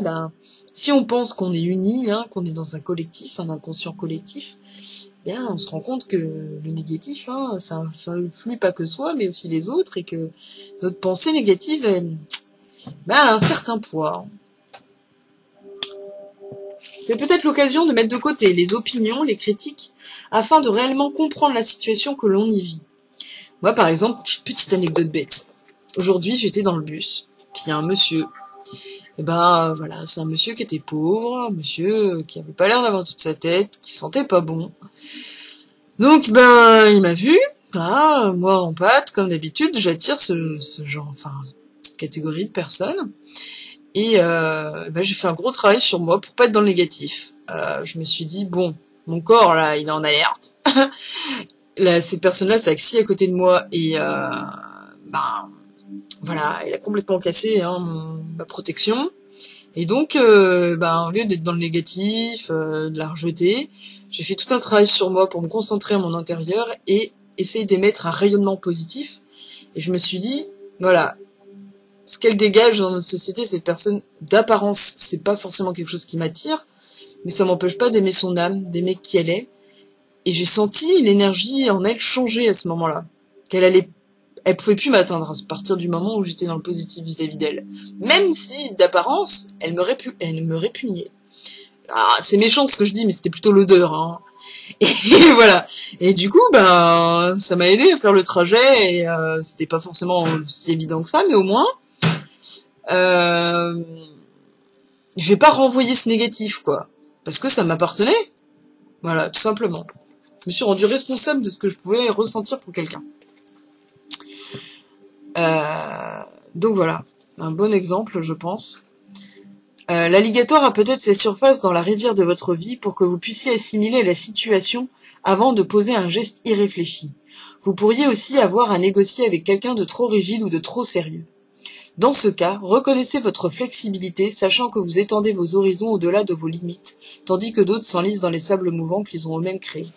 si on pense qu'on est unis, qu'on est dans un collectif, un inconscient collectif, on se rend compte que le négatif, ça influe pas que soi, mais aussi les autres, et que notre pensée négative a un certain poids. C'est peut-être l'occasion de mettre de côté les opinions, les critiques, afin de réellement comprendre la situation que l'on y vit. Moi, par exemple, petite anecdote bête. Aujourd'hui, j'étais dans le bus, puis il y a un monsieur. Et voilà, c'est un monsieur qui était pauvre, un monsieur qui avait pas l'air d'avoir toute sa tête, qui sentait pas bon. Donc, il m'a vu, moi en pâte, comme d'habitude, j'attire ce genre, cette catégorie de personnes. Et j'ai fait un gros travail sur moi pour pas être dans le négatif. Je me suis dit, bon, mon corps, là, il est en alerte. Là, cette personne-là s'est assise à côté de moi et voilà, il a complètement cassé ma protection. Et donc, au lieu d'être dans le négatif, de la rejeter, j'ai fait tout un travail sur moi pour me concentrer à mon intérieur et essayer d'émettre un rayonnement positif. Et je me suis dit, voilà, ce qu'elle dégage dans notre société, cette personne, d'apparence, c'est pas forcément quelque chose qui m'attire, mais ça m'empêche pas d'aimer son âme, d'aimer qui elle est. Et j'ai senti l'énergie en elle changer à ce moment-là. Elle pouvait plus m'atteindre à partir du moment où j'étais dans le positif vis-à-vis d'elle. Même si, d'apparence, elle me répugnait. C'est méchant ce que je dis, mais c'était plutôt l'odeur, Et voilà. Et du coup, ça m'a aidé à faire le trajet, et c'était pas forcément si évident que ça, mais au moins, je vais pas renvoyer ce négatif, quoi. Parce que ça m'appartenait. Voilà, tout simplement. Je me suis rendu responsable de ce que je pouvais ressentir pour quelqu'un. Donc voilà, un bon exemple, je pense. L'alligator a peut-être fait surface dans la rivière de votre vie pour que vous puissiez assimiler la situation avant de poser un geste irréfléchi. Vous pourriez aussi avoir à négocier avec quelqu'un de trop rigide ou de trop sérieux. Dans ce cas, reconnaissez votre flexibilité, sachant que vous étendez vos horizons au-delà de vos limites, tandis que d'autres s'enlisent dans les sables mouvants qu'ils ont eux-mêmes créés.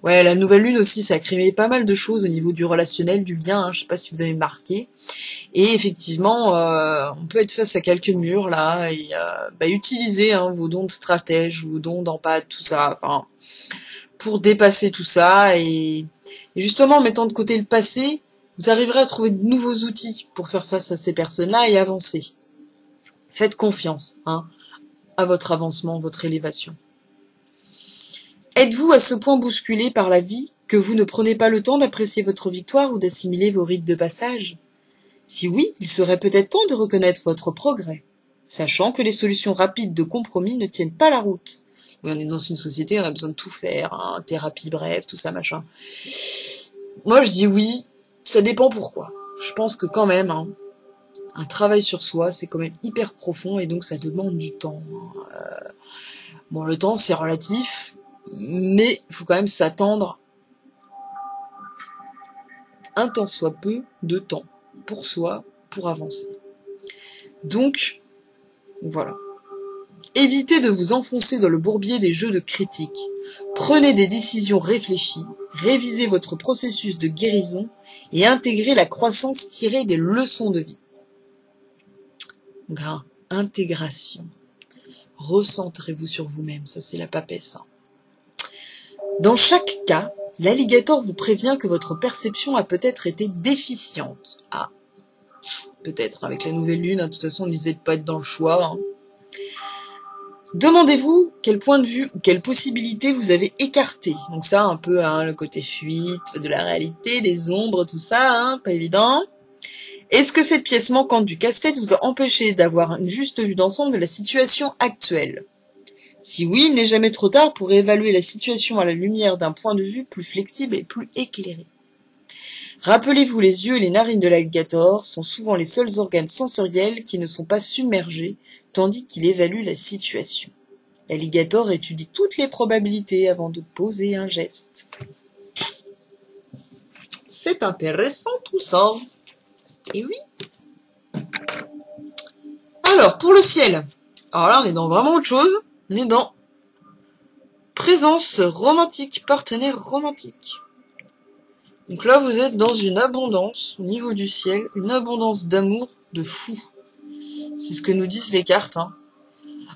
Ouais, la nouvelle lune aussi, ça a créé pas mal de choses au niveau du relationnel, du lien, hein, je sais pas si vous avez marqué. Et effectivement, on peut être face à quelques murs là, et utilisez vos dons de stratège, vos dons d'empathie, tout ça, enfin, pour dépasser tout ça, et justement, en mettant de côté le passé, vous arriverez à trouver de nouveaux outils pour faire face à ces personnes-là et avancer. Faites confiance à votre avancement, votre élévation. Êtes-vous à ce point bousculé par la vie que vous ne prenez pas le temps d'apprécier votre victoire ou d'assimiler vos rites de passage? Si oui, il serait peut-être temps de reconnaître votre progrès, sachant que les solutions rapides de compromis ne tiennent pas la route. Oui, on est dans une société, on a besoin de tout faire, thérapie brève, tout ça, machin. Moi, je dis oui, ça dépend pourquoi. Je pense que quand même, un travail sur soi, c'est quand même hyper profond et donc ça demande du temps. Bon, le temps, c'est relatif, mais il faut quand même s'attendre un tant soit peu de temps pour soi, pour avancer. Donc, voilà. Évitez de vous enfoncer dans le bourbier des jeux de critique. Prenez des décisions réfléchies, révisez votre processus de guérison et intégrez la croissance tirée des leçons de vie. Donc, intégration. Recentrez-vous sur vous-même, ça c'est la papesse. Dans chaque cas, l'alligator vous prévient que votre perception a peut-être été déficiente. Ah, peut-être avec la nouvelle lune, de toute façon, n'hésitez pas à être dans le choix. Demandez-vous quel point de vue ou quelle possibilité vous avez écarté. Donc ça, un peu le côté fuite de la réalité, des ombres, tout ça, pas évident. Est-ce que cette pièce manquante du casse-tête vous a empêché d'avoir une juste vue d'ensemble de la situation actuelle? Si oui, il n'est jamais trop tard pour évaluer la situation à la lumière d'un point de vue plus flexible et plus éclairé. Rappelez-vous, les yeux et les narines de l'alligator sont souvent les seuls organes sensoriels qui ne sont pas submergés, tandis qu'il évalue la situation. L'alligator étudie toutes les probabilités avant de poser un geste. C'est intéressant tout ça. Et oui. Alors, pour le ciel. Alors là, on est dans vraiment autre chose. On est dans présence romantique, partenaire romantique. Donc là, vous êtes dans une abondance, au niveau du ciel, une abondance d'amour de fou. C'est ce que nous disent les cartes.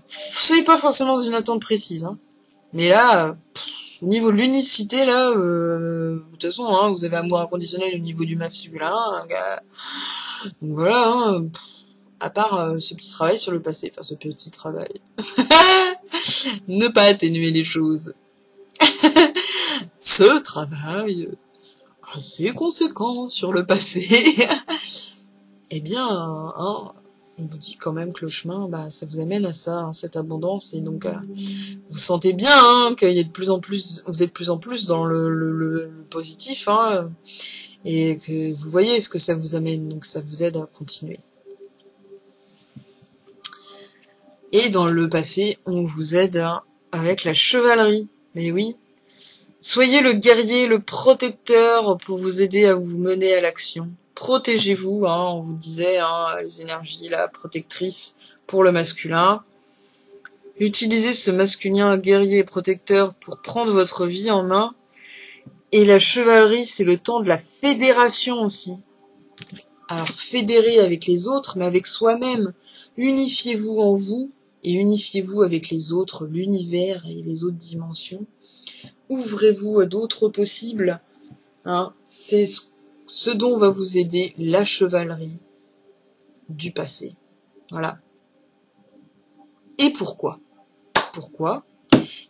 Soyez pas forcément dans une attente précise. Mais là, au niveau de l'unicité, là, de toute façon, vous avez amour inconditionnel au niveau du masculin. Donc voilà, à part ce petit travail sur le passé, enfin ce petit travail. Ne pas atténuer les choses. Ce travail assez conséquent sur le passé. Eh bien, on vous dit quand même que le chemin, ça vous amène à ça, cette abondance, et donc vous sentez bien qu'il y a de plus en plus, vous êtes de plus en plus dans le positif, et que vous voyez ce que ça vous amène, donc ça vous aide à continuer. Et dans le passé, on vous aide avec la chevalerie. Mais oui, soyez le guerrier, le protecteur pour vous aider à vous mener à l'action. Protégez-vous, on vous disait, les énergies là, protectrices pour le masculin. Utilisez ce masculin guerrier et protecteur pour prendre votre vie en main. Et la chevalerie, c'est le temps de la fédération aussi. Alors, fédérez avec les autres, mais avec soi-même. Unifiez-vous en vous et unifiez-vous avec les autres, l'univers et les autres dimensions. Ouvrez-vous à d'autres possibles. C'est ce dont va vous aider la chevalerie du passé. Voilà. Et pourquoi? Pourquoi?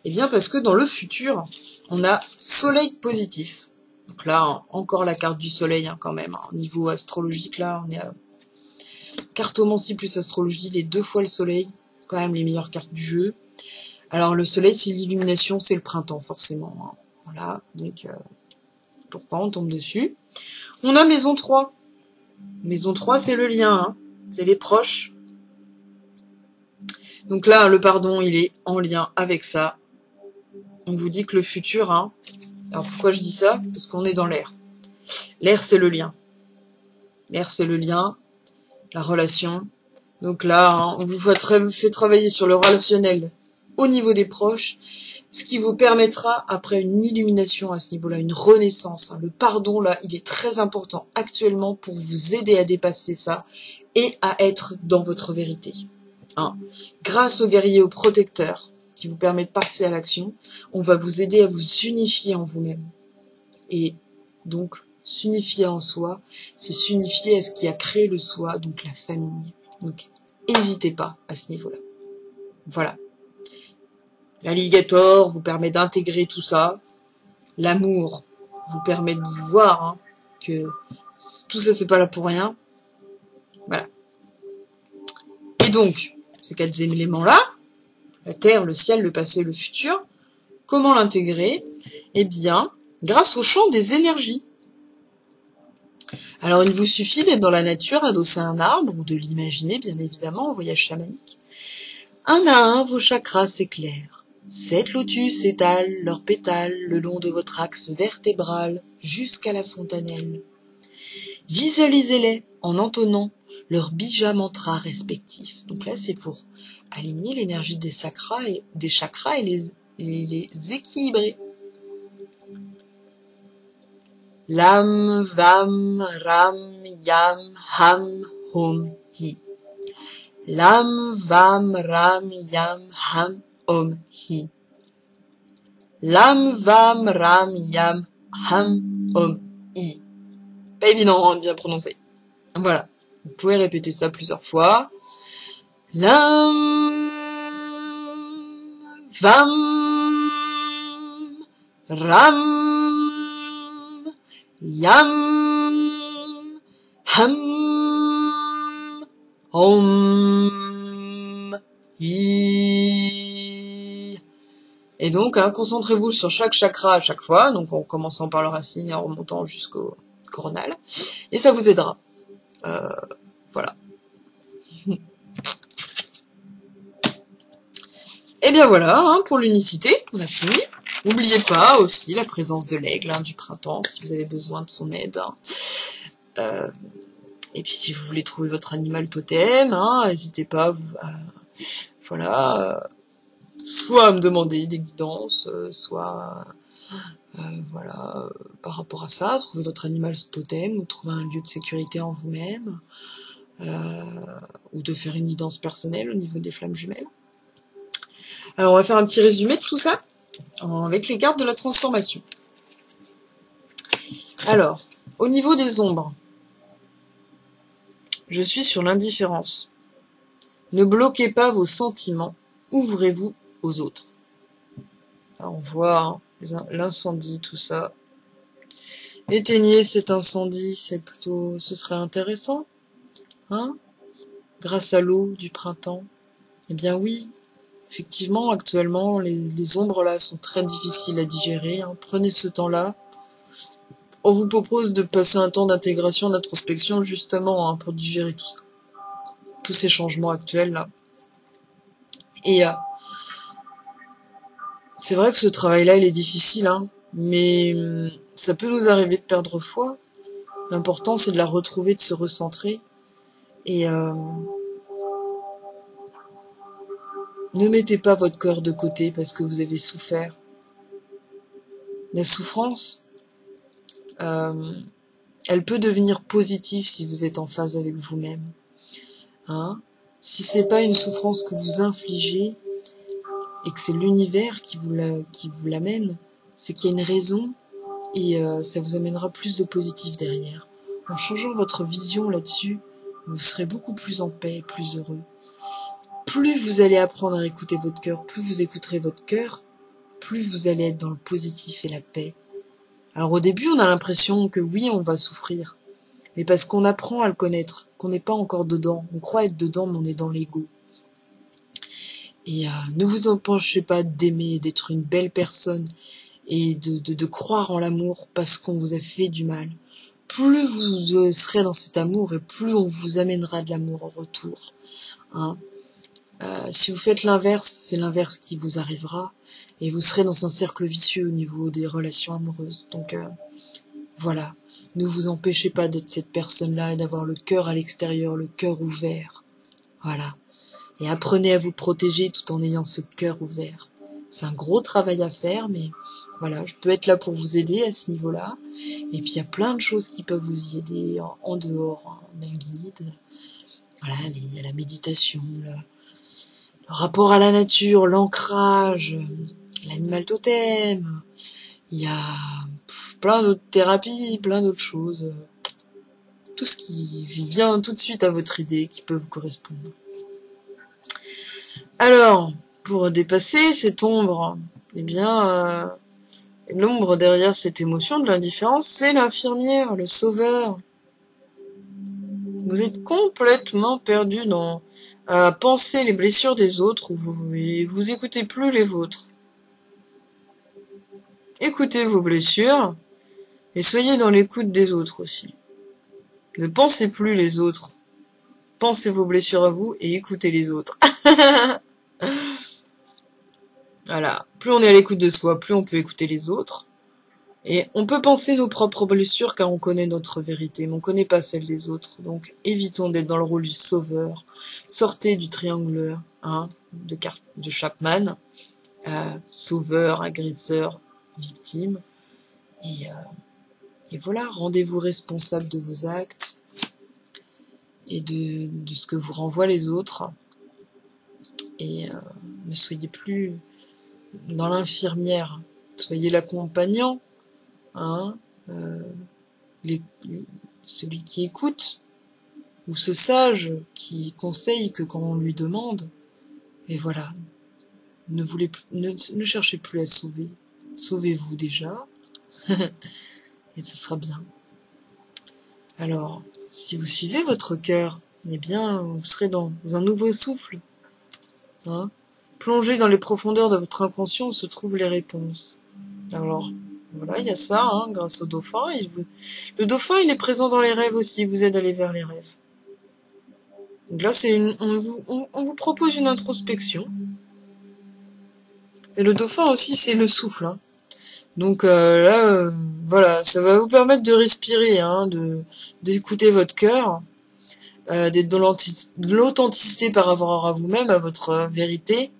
Eh bien parce que dans le futur, on a soleil positif. Donc là, encore la carte du soleil quand même. Au niveau astrologique, là, on est à cartomancie plus astrologie, les 2 fois le soleil. Quand même les meilleures cartes du jeu. Alors le soleil, c'est l'illumination, c'est le printemps forcément. Voilà, donc pourquoi on tombe dessus? On a maison 3. Maison 3, c'est le lien, c'est les proches. Donc là, le pardon, il est en lien avec ça. On vous dit que le futur, hein, alors pourquoi je dis ça? Parce qu'on est dans l'air. L'air, c'est le lien. L'air, c'est le lien, la relation. Donc là, hein, on vous fait travailler sur le relationnel au niveau des proches, ce qui vous permettra, après une illumination à ce niveau-là, une renaissance. Hein. Le pardon, là, il est très important actuellement pour vous aider à dépasser ça et à être dans votre vérité. Hein. Grâce au guerrier, au protecteur, qui vous permet de passer à l'action, on va vous aider à vous unifier en vous-même. Et donc, s'unifier en soi, c'est s'unifier à ce qui a créé le soi, donc la famille. Donc, n'hésitez pas à ce niveau-là. Voilà. L'alligator vous permet d'intégrer tout ça. L'amour vous permet de voir hein, que tout ça, c'est pas là pour rien. Voilà. Et donc, ces 4 éléments-là, la terre, le ciel, le passé, le futur, comment l'intégrer? Eh bien, grâce au champ des énergies. Alors, il vous suffit d'être dans la nature, adossé à un arbre, ou de l'imaginer, bien évidemment, en voyage chamanique. Un à un, vos chakras s'éclairent. 7 lotus étalent leurs pétales le long de votre axe vertébral jusqu'à la fontanelle. Visualisez-les en entonnant leurs bija mantras respectifs. Donc là, c'est pour aligner l'énergie des chakras et les équilibrer. Lam, Vam, Ram, Yam, Ham, Hom, Hi. Lam, Vam, Ram, Yam, Ham, Hom, Hi. Lam, Vam, Ram, Yam, Ham, Hom, Hi. Pas évident de bien prononcer. Voilà. Vous pouvez répéter ça plusieurs fois. Lam, Vam, Ram, Yam, Ham, Om, Hi. Et donc, hein, concentrez-vous sur chaque chakra à chaque fois, donc en commençant par le racine et en remontant jusqu'au coronal, et ça vous aidera. Voilà. Et bien voilà, hein, pour l'unicité, on a fini. N'oubliez pas aussi la présence de l'aigle hein, du printemps, si vous avez besoin de son aide. Hein. Et puis si vous voulez trouver votre animal totem, hein, n'hésitez pas voilà, soit à me demander des guidances, soit voilà, par rapport à ça, trouver votre animal totem ou trouver un lieu de sécurité en vous-même, ou de faire une guidance personnelle au niveau des flammes jumelles. Alors on va faire un petit résumé de tout ça avec les cartes de la transformation. Alors, au niveau des ombres, je suis sur l'indifférence. Ne bloquez pas vos sentiments, ouvrez-vous aux autres. Alors on voit hein, l'incendie, tout ça. Éteignez cet incendie, ce serait intéressant, hein, grâce à l'eau du printemps. Eh bien oui, effectivement, actuellement, les ombres là sont très difficiles à digérer. Hein. Prenez ce temps-là. On vous propose de passer un temps d'intégration, d'introspection, justement, hein, pour digérer tout ça. Tous ces changements actuels là. Et c'est vrai que ce travail-là, il est difficile, hein, mais ça peut nous arriver de perdre foi. L'important, c'est de la retrouver, de se recentrer. Et ne mettez pas votre cœur de côté parce que vous avez souffert. La souffrance, elle peut devenir positive si vous êtes en phase avec vous-même. Hein? Si c'est pas une souffrance que vous infligez et que c'est l'univers qui vous l'amène, c'est qu'il y a une raison et ça vous amènera plus de positif derrière. En changeant votre vision là-dessus, vous serez beaucoup plus en paix, plus heureux. Plus vous allez apprendre à écouter votre cœur, plus vous écouterez votre cœur, plus vous allez être dans le positif et la paix. Alors au début, on a l'impression que oui, on va souffrir. Mais parce qu'on apprend à le connaître, qu'on n'est pas encore dedans. On croit être dedans, mais on est dans l'ego. Et ne vous empêchez pas d'aimer, d'être une belle personne et de croire en l'amour parce qu'on vous a fait du mal. Plus vous serez dans cet amour et plus on vous amènera de l'amour en retour. Hein. Si vous faites l'inverse, c'est l'inverse qui vous arrivera. Et vous serez dans un cercle vicieux au niveau des relations amoureuses. Donc voilà, ne vous empêchez pas d'être cette personne-là et d'avoir le cœur à l'extérieur, le cœur ouvert. Voilà. Et apprenez à vous protéger tout en ayant ce cœur ouvert. C'est un gros travail à faire, mais voilà, je peux être là pour vous aider à ce niveau-là. Et puis il y a plein de choses qui peuvent vous y aider en dehors d'un guide. Voilà, il y a la méditation, le rapport à la nature, l'ancrage, l'animal totem. Il y a plein d'autres thérapies, plein d'autres choses. Tout ce qui vient tout de suite à votre idée, qui peut vous correspondre. Alors, pour dépasser cette ombre, eh bien, l'ombre derrière cette émotion de l'indifférence, c'est l'infirmière, le sauveur. Vous êtes complètement perdu à penser les blessures des autres, et vous écoutez plus les vôtres. Écoutez vos blessures, et soyez dans l'écoute des autres aussi. Ne pensez plus les autres. Pensez vos blessures à vous, et écoutez les autres. Voilà. Plus on est à l'écoute de soi, plus on peut écouter les autres. Et on peut penser nos propres blessures car on connaît notre vérité, mais on connaît pas celle des autres. Donc évitons d'être dans le rôle du sauveur. Sortez du triangle de Chapman. Sauveur, agresseur, victime. Et voilà, rendez-vous responsable de vos actes et de ce que vous renvoient les autres. Et ne soyez plus dans l'infirmière. Soyez l'accompagnant. Celui qui écoute, ou ce sage qui conseille que quand on lui demande. Et voilà, ne cherchez plus à sauver, sauvez-vous déjà, et ce sera bien. Alors, si vous suivez votre cœur, eh bien, vous serez dans un nouveau souffle. Plongez dans les profondeurs de votre inconscient où se trouvent les réponses. Alors, voilà, il y a ça, grâce au dauphin. Le dauphin, il est présent dans les rêves aussi, il vous aide à aller vers les rêves. Donc là, on vous propose une introspection. Et le dauphin aussi, c'est le souffle. Donc là, voilà, ça va vous permettre de respirer, d'écouter votre cœur, d'être dans l'authenticité par rapport à vous-même, à votre vérité.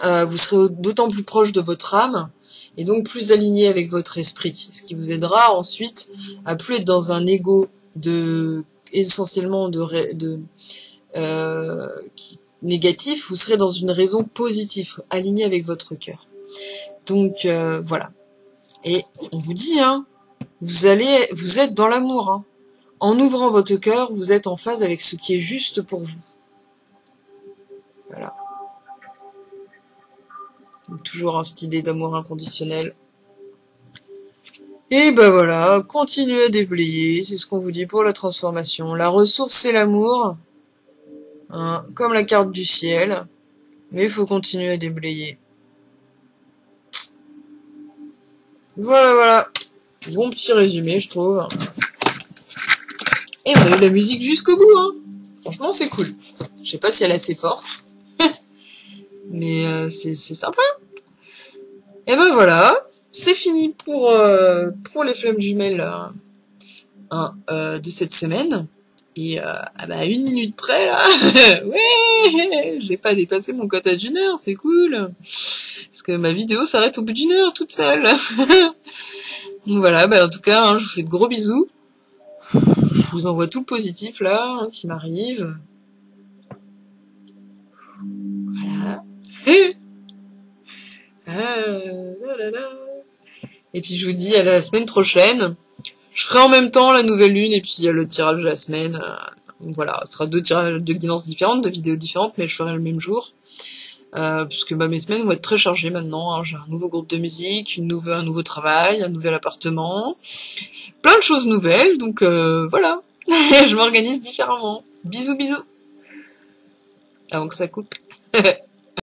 Vous serez d'autant plus proche de votre âme, et donc plus aligné avec votre esprit, ce qui vous aidera ensuite à plus être dans un ego essentiellement négatif. Vous serez dans une raison positive, alignée avec votre cœur. Donc voilà. Et on vous dit, vous êtes dans l'amour. En ouvrant votre cœur, vous êtes en phase avec ce qui est juste pour vous. Voilà. Donc, toujours cette idée d'amour inconditionnel. Et ben voilà, continuez à déblayer, c'est ce qu'on vous dit pour la transformation. La ressource, c'est l'amour, comme la carte du ciel, mais il faut continuer à déblayer. Voilà. Bon petit résumé, je trouve. Et on a eu la musique jusqu'au bout, Franchement, c'est cool. Je sais pas si elle est assez forte, mais c'est sympa. Et ben voilà, c'est fini pour les flammes jumelles de cette semaine. Et à 1 minute près, là, ouais, j'ai pas dépassé mon quota d'1 heure, c'est cool. Parce que ma vidéo s'arrête au bout d'1 heure, toute seule. Donc voilà, en tout cas, je vous fais de gros bisous. Je vous envoie tout le positif, là, qui m'arrive. Voilà. Et puis je vous dis à la semaine prochaine. Je ferai en même temps la nouvelle lune et puis le tirage de la semaine. Voilà, ce sera 2 tirages de guidances différentes, 2 vidéos différentes, mais je ferai le même jour. Puisque mes semaines vont être très chargées maintenant. J'ai un nouveau groupe de musique, un nouveau travail, un nouvel appartement. Plein de choses nouvelles, donc voilà. Je m'organise différemment. Bisous. Avant que ça coupe.